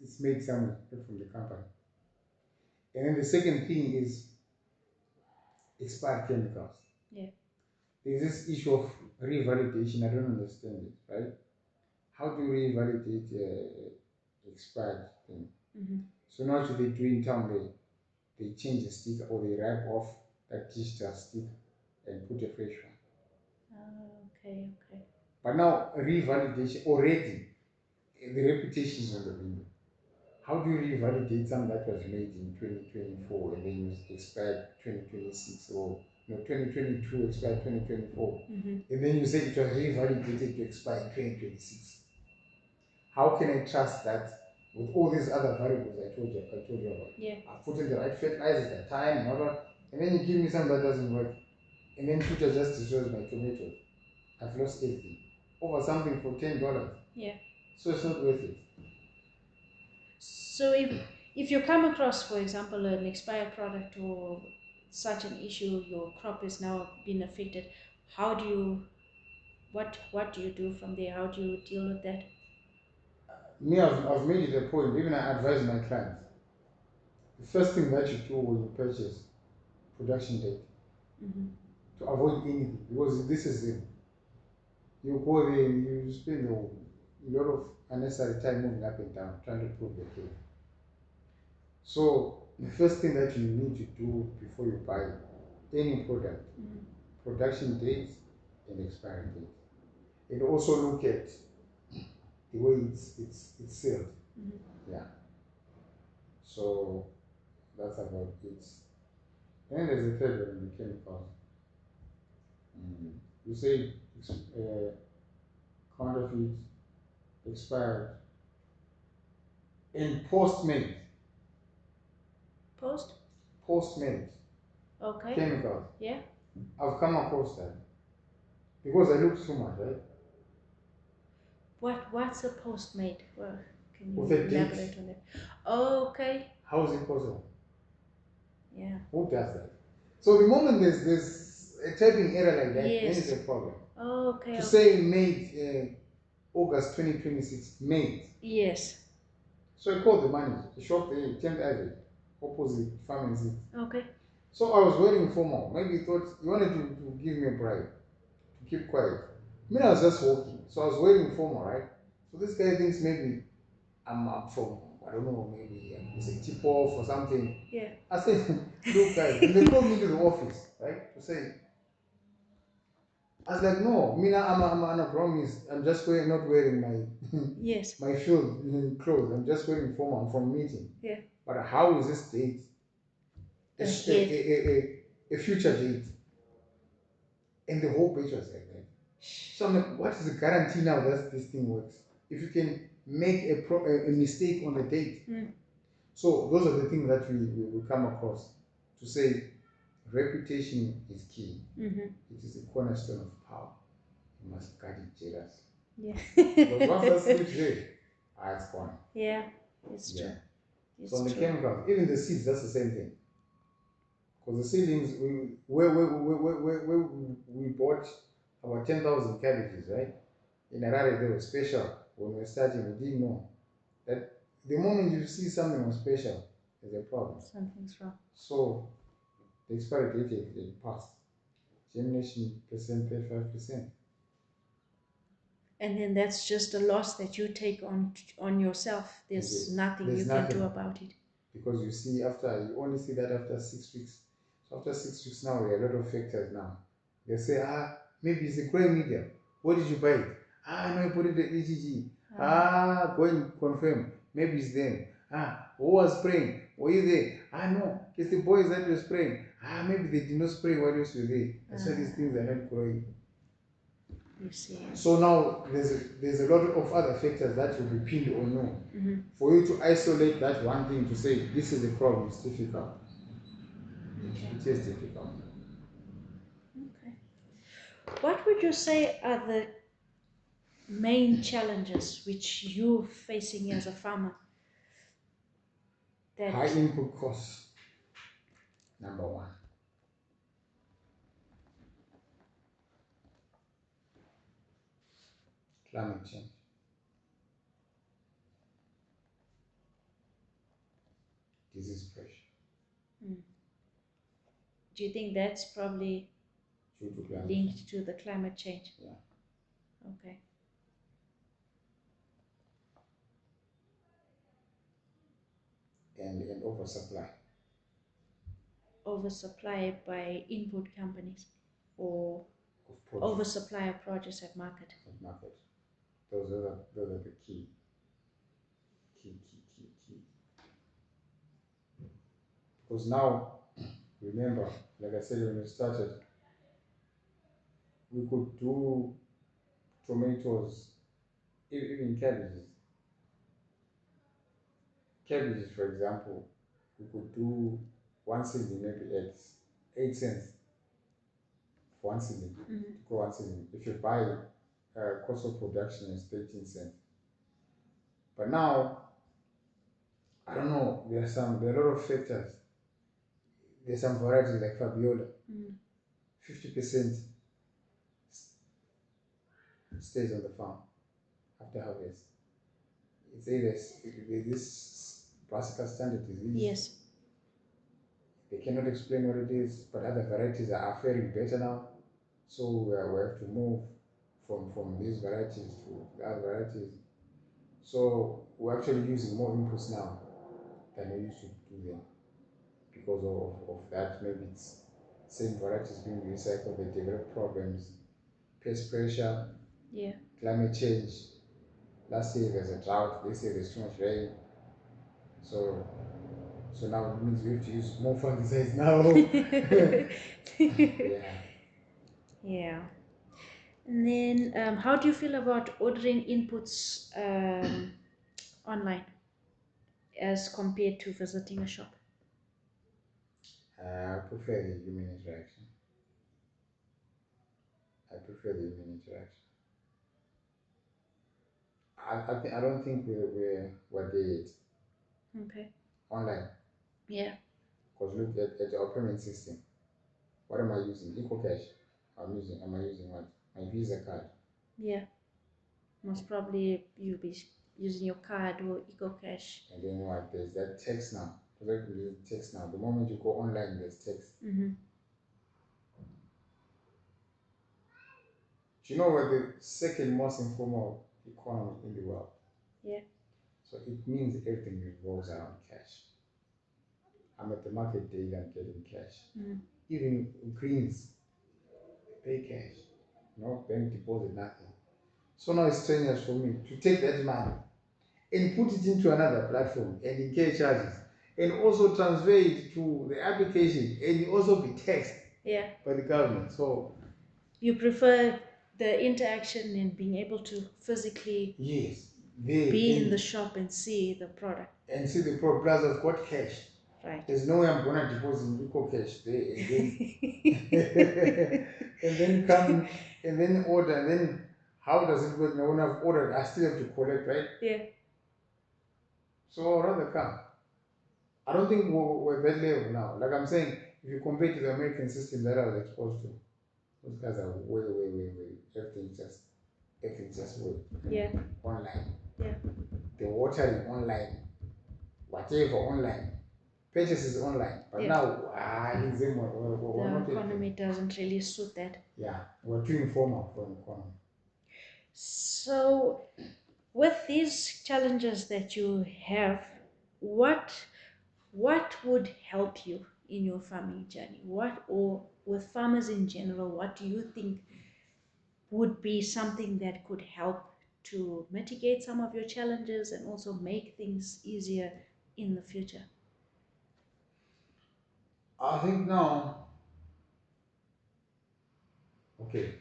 Speaker 2: it's made somewhere from the company. And then the second thing is expired chemicals.
Speaker 1: Yeah.
Speaker 2: There's this issue of revalidation. I don't understand it, right? How do you revalidate expired thing? So now what they do in town, they change the sticker or they wrap off that digital sticker and put a fresh one.
Speaker 1: Okay.
Speaker 2: But now revalidation already, the reputation is on the window. How do you revalidate something that was made in 2024 and then expired 2026 or 2022 expired 2024, and then you say it was revalidated to expire in 2026? How can I trust that with all these other variables I told you about?
Speaker 1: Yeah.
Speaker 2: I've put in the right fertilizers, the time, and then you give me something that doesn't work, and then future just destroys my tomatoes. I've lost everything over something for $10.
Speaker 1: Yeah.
Speaker 2: So it's not worth it.
Speaker 1: So if you come across, for example, an expired product or such an issue, your crop is now been affected, how do you, what do you do from there? How do you deal with that?
Speaker 2: Me, I've made it a point, even I advise my clients. The first thing that you do when you purchase, production date, to avoid anything, because this is it. You go there and you spend a lot of unnecessary time moving up and down trying to prove the case. So the first thing that you need to do before you buy any product, production dates and expiry date, and also look at the way it's sealed. Yeah. So that's about it. And there's a third one, the chemicals. You say counterfeit, expired, and post-made. Post-made
Speaker 1: Okay.
Speaker 2: chemicals.
Speaker 1: Yeah.
Speaker 2: I've come across that because I look so much, right?
Speaker 1: What's a post-made? Well, can you
Speaker 2: With a date.
Speaker 1: elaborate on that? Oh, okay.
Speaker 2: How is it possible?
Speaker 1: Yeah.
Speaker 2: Who does that? So the moment there's a typing error like that, then
Speaker 1: Yes.
Speaker 2: it's a problem.
Speaker 1: Oh, okay.
Speaker 2: To say made August 2026, made.
Speaker 1: Yes.
Speaker 2: So I called the manager, the shop, the 10th Avenue, opposite pharmacy.
Speaker 1: Okay.
Speaker 2: So I was waiting for more. Maybe he thought he wanted to give me a bribe to keep quiet. I mean, I was just walking, so I was waiting for more, right? So this guy thinks maybe I'm up from, I don't know, maybe it's a tip off or something.
Speaker 1: Yeah.
Speaker 2: I said, look, guys, and they called me to the office, right, to say, I was like, no, I'm on a promise. I'm just not wearing my
Speaker 1: Yes.
Speaker 2: my field clothes. I'm just wearing formal. I'm from a meeting.
Speaker 1: Yeah.
Speaker 2: But how is this date a future date? And the whole page was like that. So I'm like, what is the guarantee now that this thing works? If you can make a mistake on the date. So those are the things that we come across to say reputation is key. It is the cornerstone of power. You must guard it jealous.
Speaker 1: Yeah.
Speaker 2: Because once that slips there, it's gone.
Speaker 1: Yeah, it's true. It's
Speaker 2: so on the
Speaker 1: true.
Speaker 2: chemicals, even the seeds, that's the same thing. Because the seedlings, where we bought about 10,000 cabbages, right? In Harare, they were special. When we were starting, we didn't know that the moment you see something was special, there's a problem.
Speaker 1: Something's wrong.
Speaker 2: So the expiry date it passed. Germination percent 35%.
Speaker 1: And then that's just a loss that you take on yourself. There's nothing you can do about it.
Speaker 2: Because you see, you only see that after 6 weeks. So after 6 weeks now, there are a lot of factors now. They say, maybe it's a grey medium. Where did you buy it? No, you put it the EGG. Go and confirm. Maybe it's them. Who was spraying? Were you there? No, it's the boys that were spraying. Maybe they did not spray while you were there. That's why these things are not growing.
Speaker 1: You see.
Speaker 2: So now there's a lot of other factors that will be pinned on you. For you to isolate that one thing to say this is the problem, it's difficult. It is difficult.
Speaker 1: Okay. What would you say are the main challenges which you're facing as a farmer?
Speaker 2: High input costs, number one. Climate change. Disease pressure.
Speaker 1: Do you think that's probably linked to the climate change?
Speaker 2: Yeah.
Speaker 1: Okay.
Speaker 2: And oversupply.
Speaker 1: Oversupply by input companies or oversupply of produce at market?
Speaker 2: At market. Those are the key. Because now, remember, like I said when we started, we could do tomatoes, even cabbages. Cabbages, for example, we could do one season maybe at 8 cents for one season. To grow one season. If you buy cost of production is 13 cents. But now, I don't know, there are a lot of factors. There's some varieties like Fabiola. 50% stays on the farm after harvest. It's either this Brassica standard disease.
Speaker 1: Yes.
Speaker 2: They cannot explain what it is, but other varieties are faring better now. So we have to move from these varieties to the other varieties. So we're actually using more inputs now than we used to do then. Because of that, maybe it's same varieties being recycled, they develop problems, pest pressure, climate change. Last year there's a drought, this year there's too much rain. So now it means we have to use more fungicides now.
Speaker 1: Yeah. And then how do you feel about ordering inputs online as compared to visiting a shop?
Speaker 2: I prefer the human interaction. I don't think we're there yet.
Speaker 1: Okay.
Speaker 2: Online.
Speaker 1: Yeah.
Speaker 2: Because look at our payment system. What am I using? EcoCash. Am I using what? My Visa card.
Speaker 1: Yeah. Most probably you'll be using your card or EcoCash.
Speaker 2: And then what? There's that text now. Because I can use text now. The moment you go online, there's text. Do you know we're the second most informal economy in the world?
Speaker 1: Yeah.
Speaker 2: So it means everything revolves around cash. I'm at the market daily, I'm getting cash. Even greens, pay cash. No bank deposit, nothing. So now it's strenuous for me to take that money and put it into another platform and incur charges and also transfer it to the application and also be taxed by the government. So
Speaker 1: you prefer the interaction and being able to physically be in the shop and see the product.
Speaker 2: And see the product. Plus I've got cash.
Speaker 1: Right.
Speaker 2: There's no way I'm gonna deposit in EcoCash there and then come and then order and then how does it work now? When I've ordered, I still have to collect, right?
Speaker 1: Yeah.
Speaker 2: So I'd rather come. I don't think we're that level now. Like I'm saying, if you compare to the American system that I was exposed to, those guys are way. Everything's just way.
Speaker 1: Yeah.
Speaker 2: Online.
Speaker 1: Yeah.
Speaker 2: The watering online. Whatever online. Purchases online. But now,
Speaker 1: the economy doesn't really suit that.
Speaker 2: Yeah, we're too informal for an economy.
Speaker 1: So, with these challenges that you have, what would help you in your farming journey? Or with farmers in general, what do you think would be something that could help to mitigate some of your challenges and also make things easier in the future?
Speaker 2: I think now, okay,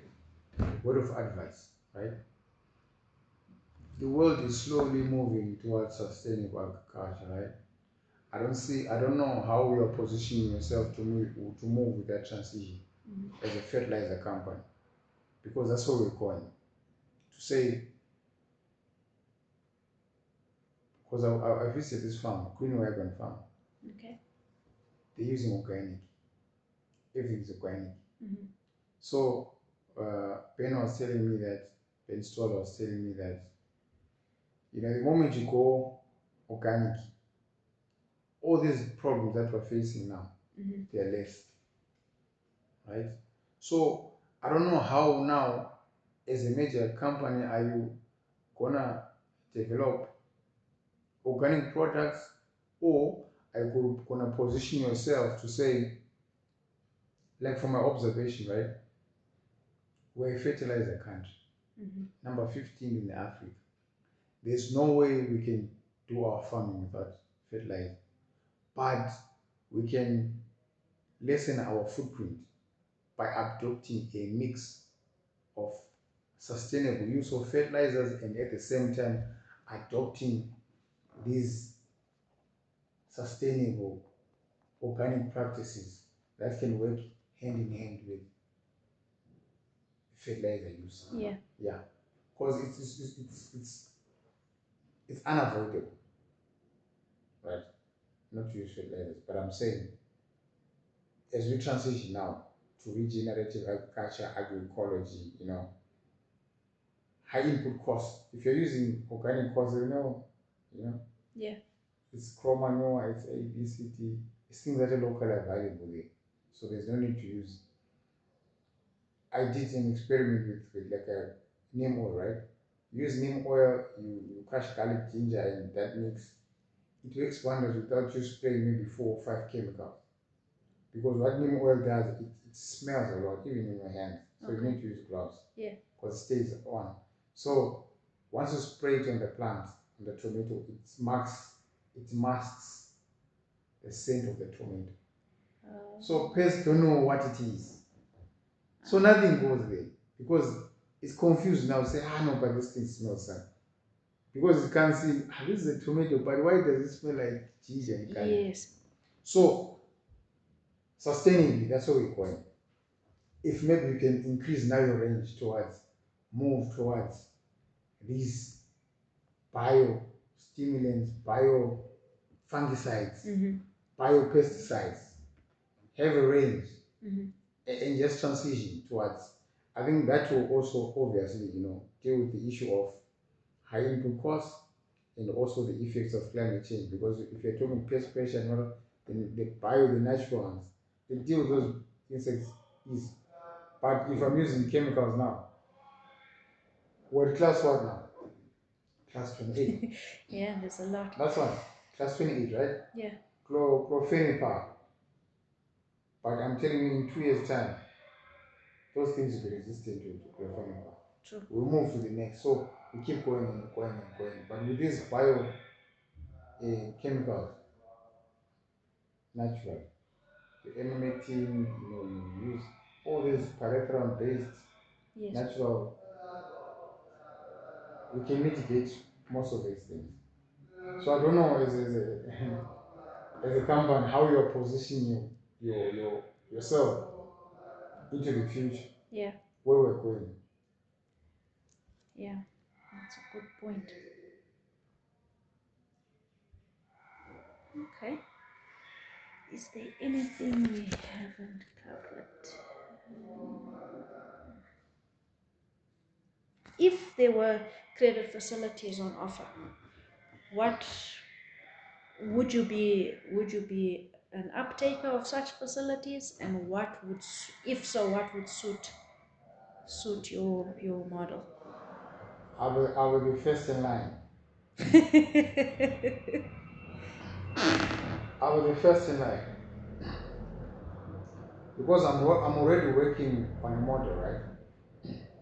Speaker 2: word of advice, right? The world is slowly moving towards sustainable agriculture, right? I don't know how you are positioning yourself to move with that transition as a fertilizer company, because that's what we're going to say. Because I visited this farm, Green Wagon Farm.
Speaker 1: Okay.
Speaker 2: They're using organic. Everything's organic.
Speaker 1: Mm-hmm.
Speaker 2: So Ben Stoller was telling me that, the moment you go organic, all these problems that we're facing now, they're less, right? So I don't know how now, as a major company, are you gonna develop organic products, or are you gonna position yourself to say, like from my observation, right? We're a fertilizer country, number 15 in Africa. There's no way we can do our farming without fertilizer, but we can lessen our footprint by adopting a mix of sustainable use of fertilizers and at the same time adopting these sustainable organic practices that can work hand in hand with fertilizer use.
Speaker 1: Yeah.
Speaker 2: Yeah. Because it's unavoidable, right? Not to use fertilizers, but I'm saying as we transition now to regenerative agriculture, agroecology, high input costs. If you're using organic costs,
Speaker 1: Yeah.
Speaker 2: it's crop manure, it's A, B, C, D. It's things that are locally available there. So there's no need to use. I did an experiment with like a neem oil, right? Use neem oil, you crush garlic, ginger, and that mix. It works wonders without you spraying maybe 4 or 5 chemicals. Because what neem oil does, it smells a lot, even in your hands. So you need to use gloves.
Speaker 1: Yeah.
Speaker 2: Because it stays on. So once you spray it on the plant, on the tomato, it masks the scent of the tomato. So pests don't know what it is. So nothing goes there because it's confused now. Say, no, but this thing smells sad. Because it can't see, this is a tomato, but why does it smell like ginger and garlic?
Speaker 1: Yes.
Speaker 2: So sustainably, that's what we're going. If maybe you can increase now your range move towards these biostimulants, biofungicides, biopesticides, have a range, and just transition towards. I think that will also obviously, deal with the issue of high input costs and also the effects of climate change. Because if you're talking pest pressure and all, then the natural ones, they deal with those insects easy. But if I'm using chemicals now, what class what now? Class 28.
Speaker 1: Yeah, there's a lot.
Speaker 2: That's one. Class 28, right?
Speaker 1: Yeah.
Speaker 2: Chlorphenipa. But I'm telling you, in 2 years' time, those things will be resistant to chlorphenipa.
Speaker 1: True.
Speaker 2: We'll move to the next. So we keep going and going and going. But with these bio chemicals, natural, the emanating, you use all these parenteral based natural, we can mitigate most of these things. So I don't know as a company how you're positioning yourself into the future.
Speaker 1: Yeah.
Speaker 2: Where we're going.
Speaker 1: Yeah, that's a good point. Okay. Is there anything we haven't covered? If there were credit facilities on offer, what would you be an uptaker of such facilities, and if so, what would suit your model?
Speaker 2: I will be first in line. I will be first in line because I'm already working on a model, right?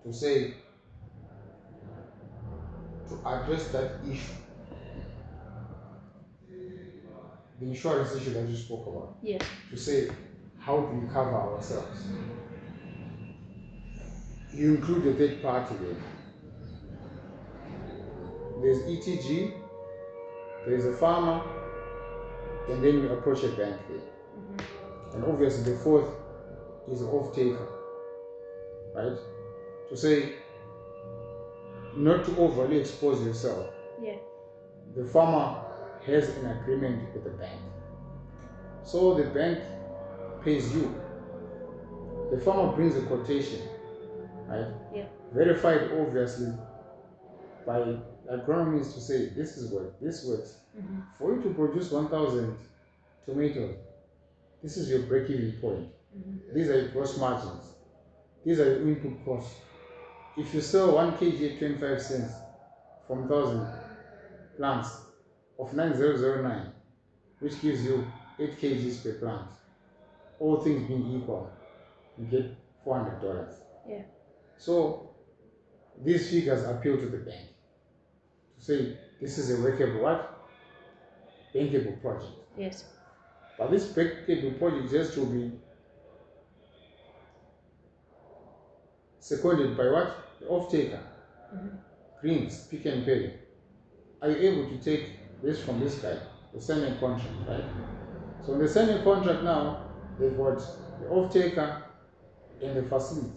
Speaker 2: to say, to address that issue, the insurance issue that you spoke about.
Speaker 1: Yes.
Speaker 2: To say, how do we cover ourselves? You include the third party there. There's ETG, there's a farmer, and then you approach a bank there. And obviously the fourth is an off-taker, right? To say, not to overly expose yourself.
Speaker 1: Yeah.
Speaker 2: The farmer has an agreement with the bank. So the bank pays you. The farmer brings a quotation, right?
Speaker 1: Yeah.
Speaker 2: Verified obviously by agronomists to say this is what this works. For you to produce 1,000 tomatoes, this is your break-even point. These are your gross margins. These are your input costs. If you sell 1 kg at 25 cents from 1,000 plants of 9009, which gives you 8 kgs per plant, all things being equal, you get $400.
Speaker 1: Yeah.
Speaker 2: So these figures appeal to the bank to say this is a workable what? Bankable project.
Speaker 1: Yes.
Speaker 2: But this bankable project has to be seconded by what? The off-taker. Greens, pick and pay. Are you able to take this from this guy? The signing contract, right? So in the signing contract now, they've got the off-taker and the facility.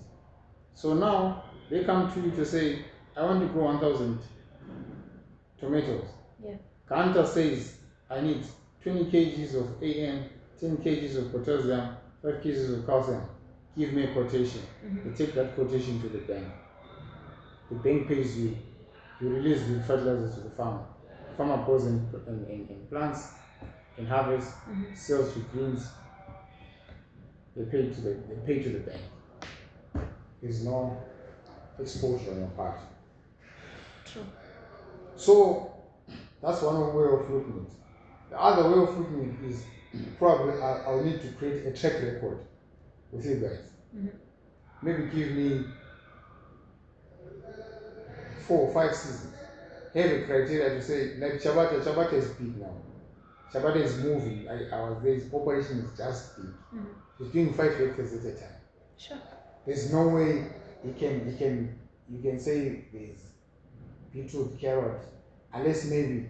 Speaker 2: So now they come to you to say, I want to grow 1,000 tomatoes.
Speaker 1: Yeah.
Speaker 2: Kanta says, I need 20 kgs of AN, 10 kgs of potassium, 5 kgs of calcium. Give me a quotation. You take that quotation to the bank. The bank pays you. You release the fertilizers to the farmer. The farmer goes in plants, in harvest, sells to greens. They pay to the bank. There's no exposure on your part.
Speaker 1: True.
Speaker 2: So that's one way of looking at it. The other way of looking at it is probably I'll need to create a track record with you guys. Maybe give me 4 or 5 seasons. Have a criteria to say, like Chabata is big now. Chabata is moving. I was there, his operation is just big. He's doing 5 hectares at a time.
Speaker 1: Sure.
Speaker 2: There's no way you can say there's beetroot, carrot, unless maybe,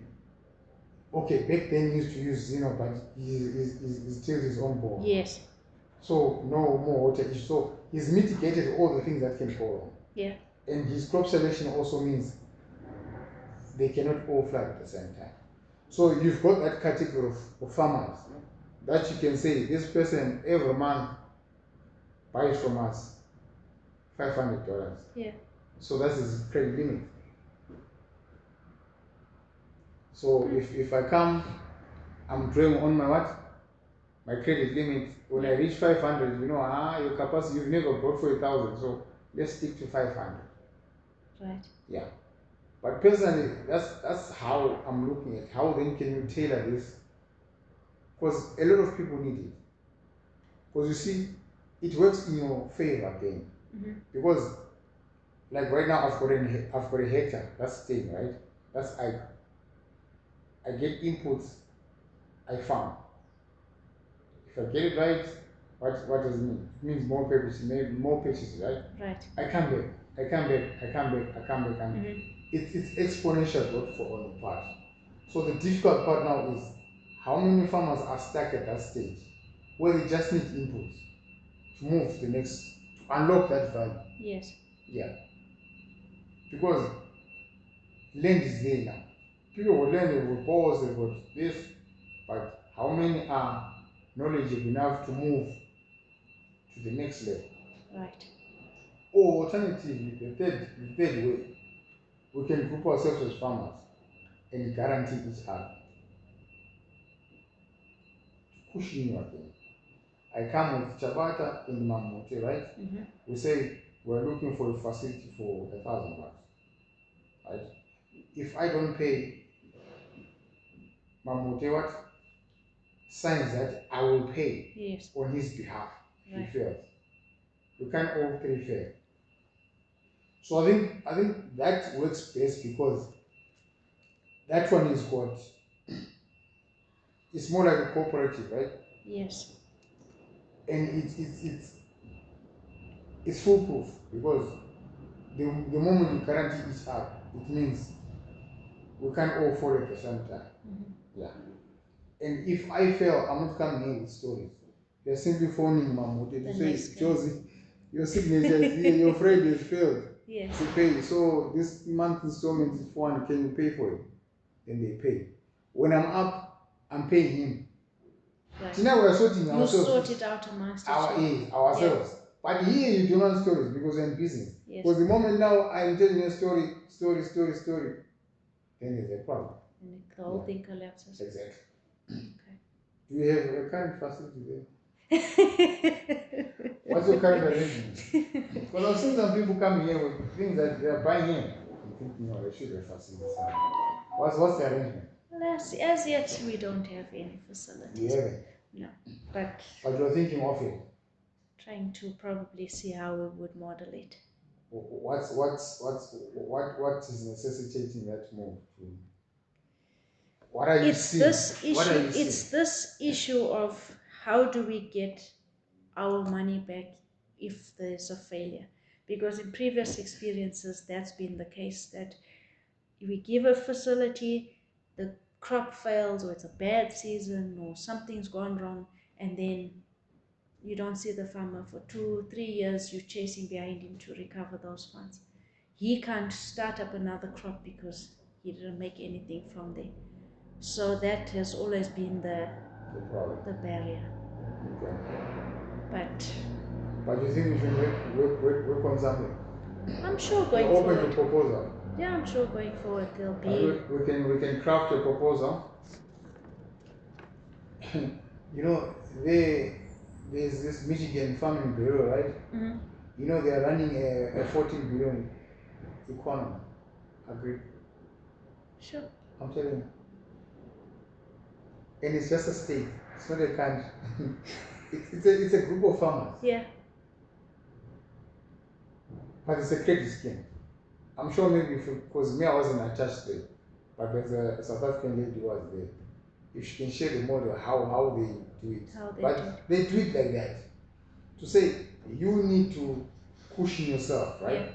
Speaker 2: okay, back then he used to use Zeno, but he still his own ball.
Speaker 1: Yes.
Speaker 2: So no more water issue. So he's mitigated all the things that can go wrong.
Speaker 1: Yeah.
Speaker 2: And his crop selection also means they cannot all fly at the same time. So you've got that category of farmers that you can say this person every month buys from us $500.
Speaker 1: Yeah.
Speaker 2: So that's his credit limit. So if I come, I'm drawing on my what? My credit limit. When I reach 500, your capacity, you've never bought for 1,000. So let's stick to 500.
Speaker 1: Right.
Speaker 2: Yeah. But personally, that's how I'm looking at how then can you tailor this? Because a lot of people need it. Because you see, it works in your favor then. Because like right now I've got a hectare, that's staying, right? That's I get inputs, I farm. If I get it right, what does it mean? It means more purchases, maybe more purchases, right?
Speaker 1: Right.
Speaker 2: I come back. It's exponential growth for on the part. So the difficult part now is how many farmers are stuck at that stage where they just need inputs to move to the next, to unlock that value.
Speaker 1: Yes.
Speaker 2: Yeah. Because land is there now. People will learn, they will pause, they will this, but how many are knowledgeable enough to move to the next level?
Speaker 1: Right.
Speaker 2: Or alternatively, the third way, we can group ourselves as farmers and guarantee each other. Pushing you again. I come with Chabata in Mamote, right? We say we're looking for a facility for $1,000, right? If I don't pay, Mamote what? Signs that I will pay on his behalf. He fails. We can't all three fail. So I think that works best because that one is got, it's more like a cooperative, right?
Speaker 1: Yes.
Speaker 2: And it's foolproof because the moment you guarantee each other, it means we can't all fall at the same time. Yeah. And if I fail, I'm not coming here with stories. You're simply phoning Mahmoud and you say, Josie, your signature is here, your friend has failed to pay. So this month installment is 400, can you pay for it? Then they pay. When I'm up, I'm paying him.
Speaker 1: Right.
Speaker 2: So now we're sorting
Speaker 1: You
Speaker 2: ourselves.
Speaker 1: sort it out amongst
Speaker 2: ourselves. Yeah. But here you do not stories because I'm busy.
Speaker 1: Yes.
Speaker 2: Because the moment now I'm telling you a story, then there's a problem.
Speaker 1: And the whole thing collapses.
Speaker 2: Exactly.
Speaker 1: Okay.
Speaker 2: Do you have a current facility there? What's your current arrangement? Because I've seen some people come here with things that they are buying in. You think, no, they should have facilities. What's the arrangement?
Speaker 1: Well, as yet, we don't have any facilities.
Speaker 2: You haven't?
Speaker 1: No. But
Speaker 2: you're thinking of it?
Speaker 1: Trying to probably see how we would model it.
Speaker 2: What is necessitating that move? What are you seeing?
Speaker 1: It's this issue of how do we get our money back if there's a failure? Because in previous experiences, that's been the case, that we give a facility, the crop fails, or it's a bad season, or something's gone wrong, and then you don't see the farmer for 2-3 years. You're chasing behind him to recover those funds. He can't start up another crop because he didn't make anything from there. So that has always been the barrier.
Speaker 2: Okay.
Speaker 1: But
Speaker 2: you think we should work on something?
Speaker 1: I'm sure going forward.
Speaker 2: Open your proposal.
Speaker 1: Yeah, I'm sure going forward there'll be.
Speaker 2: We can craft a proposal. You know, there's this Michigan Farming Bureau, right?
Speaker 1: Mm-hmm.
Speaker 2: You know, they are running a 14 billion economy. Agree?
Speaker 1: Sure.
Speaker 2: I'm telling you. And it's just a state. It's not a country. it's a group of farmers.
Speaker 1: Yeah.
Speaker 2: But it's a credit scheme. I'm sure maybe because me, I wasn't attached there, but there's a South African lady who was there. If she can share the model, how they do it. They do it like that. To say, you need to cushion yourself, right? Yeah.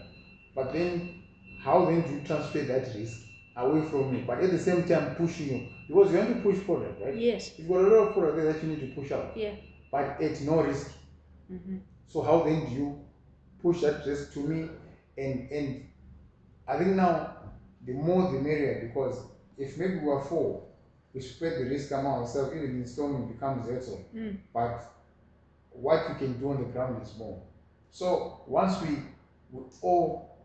Speaker 2: But then, how then do you transfer that risk away from you? But at the same time, pushing you. Because you want to push product, right?
Speaker 1: Yes.
Speaker 2: You've got a lot of product there that you need to push out.
Speaker 1: Yeah.
Speaker 2: But at no risk. Mm-hmm. So how then do you push that risk to me? And I think now, the more the merrier, because if maybe we are four, we spread the risk among ourselves, even the installment becomes little. But what we can do on the ground is more. So once we all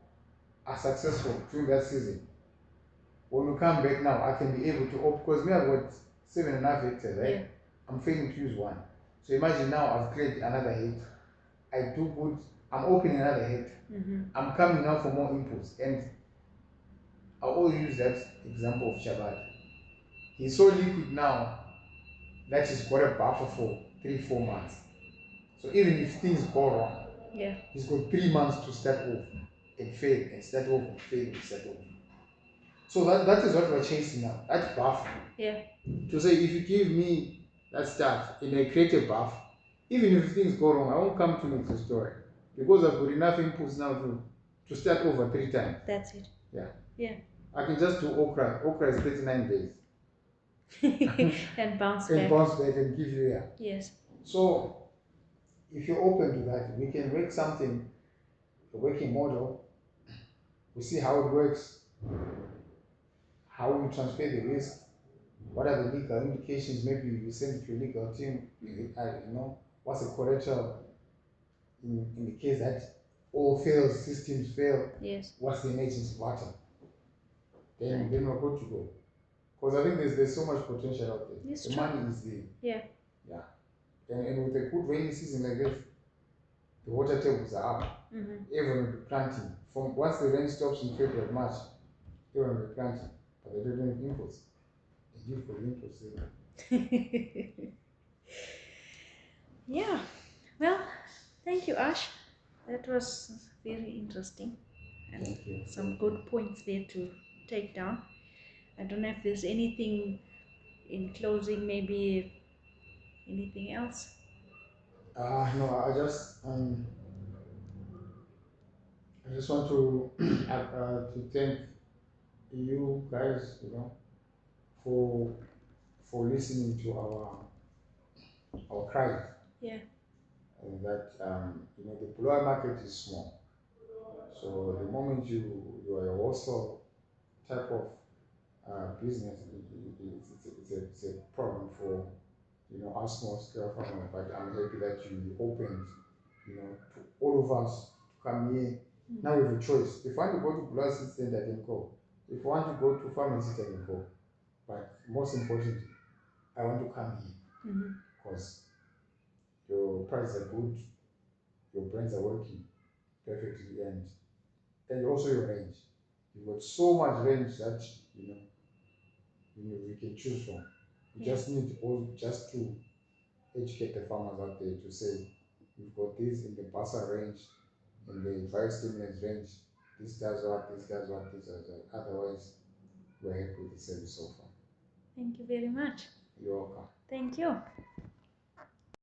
Speaker 2: are successful during that season, when we come back now, I can be able to open, because me I've got 7.5 hectares, right? Yeah. I'm failing to use one. So imagine now I've created another hectare. I do good, I'm opening another hectare. Mm-hmm. I'm coming now for more inputs. And I always use that example of Shabbat. He's so liquid now that he's got a buffer for 3-4 months. So even if things go wrong, yeah, he's got 3 months to start off and fail and start off and fail and start off. So that is what we're chasing now. That buffer. Yeah. To say, if you give me that stuff and I create a buffer, even if things go wrong, I won't come to you to store it. Because I've got enough inputs now to start over 3 times.
Speaker 1: That's it.
Speaker 2: Yeah.
Speaker 1: Yeah.
Speaker 2: I can just do okra. Okra is 39 days.
Speaker 1: And bounce back.
Speaker 2: And bounce back and give you, yeah.
Speaker 1: Yes.
Speaker 2: So, if you're open to that, we can make something, a working model. We see how it works, how we transfer the risk, what are the legal implications. Maybe you send it to a legal team, what's the collateral in the case that all fails, systems fail. Yes. What's the emergency button? Then we're good to go. Because I think there's so much potential out there. It's the true. Money is there. Yeah. Yeah. And with a good rainy season like this, the water tables are up. Mm-hmm. Everyone will be planting. From once the rain stops in February, March, everyone will be planting. But they don't have inputs. They give for the inputs.
Speaker 1: Yeah. Well, thank you, Ash. That was very interesting. and
Speaker 2: Thank you.
Speaker 1: some good points there to take down. I don't know if there's anything in closing, maybe anything else.
Speaker 2: No, I just want to to thank you guys, for listening to our cries.
Speaker 1: Yeah.
Speaker 2: And that the Pulau market is small. So the moment you are also type of business, it's a problem for us small scale farmers. But I'm happy that you opened, to all of us to come here. Now we have a choice. If I want to go to Pulau Center, I can go. If I want to go to pharmacy, I can go. But most importantly, I want to come here because your prices are good, your brands are working perfectly, and also your range. You've got so much range that we can choose from. We just need just to educate the farmers out there to say we've got this in the Basa range, in the biostimulants range. This does what, this does what, this does what. Otherwise, we're happy with the service so far.
Speaker 1: Thank you very much.
Speaker 2: You're welcome.
Speaker 1: Thank you.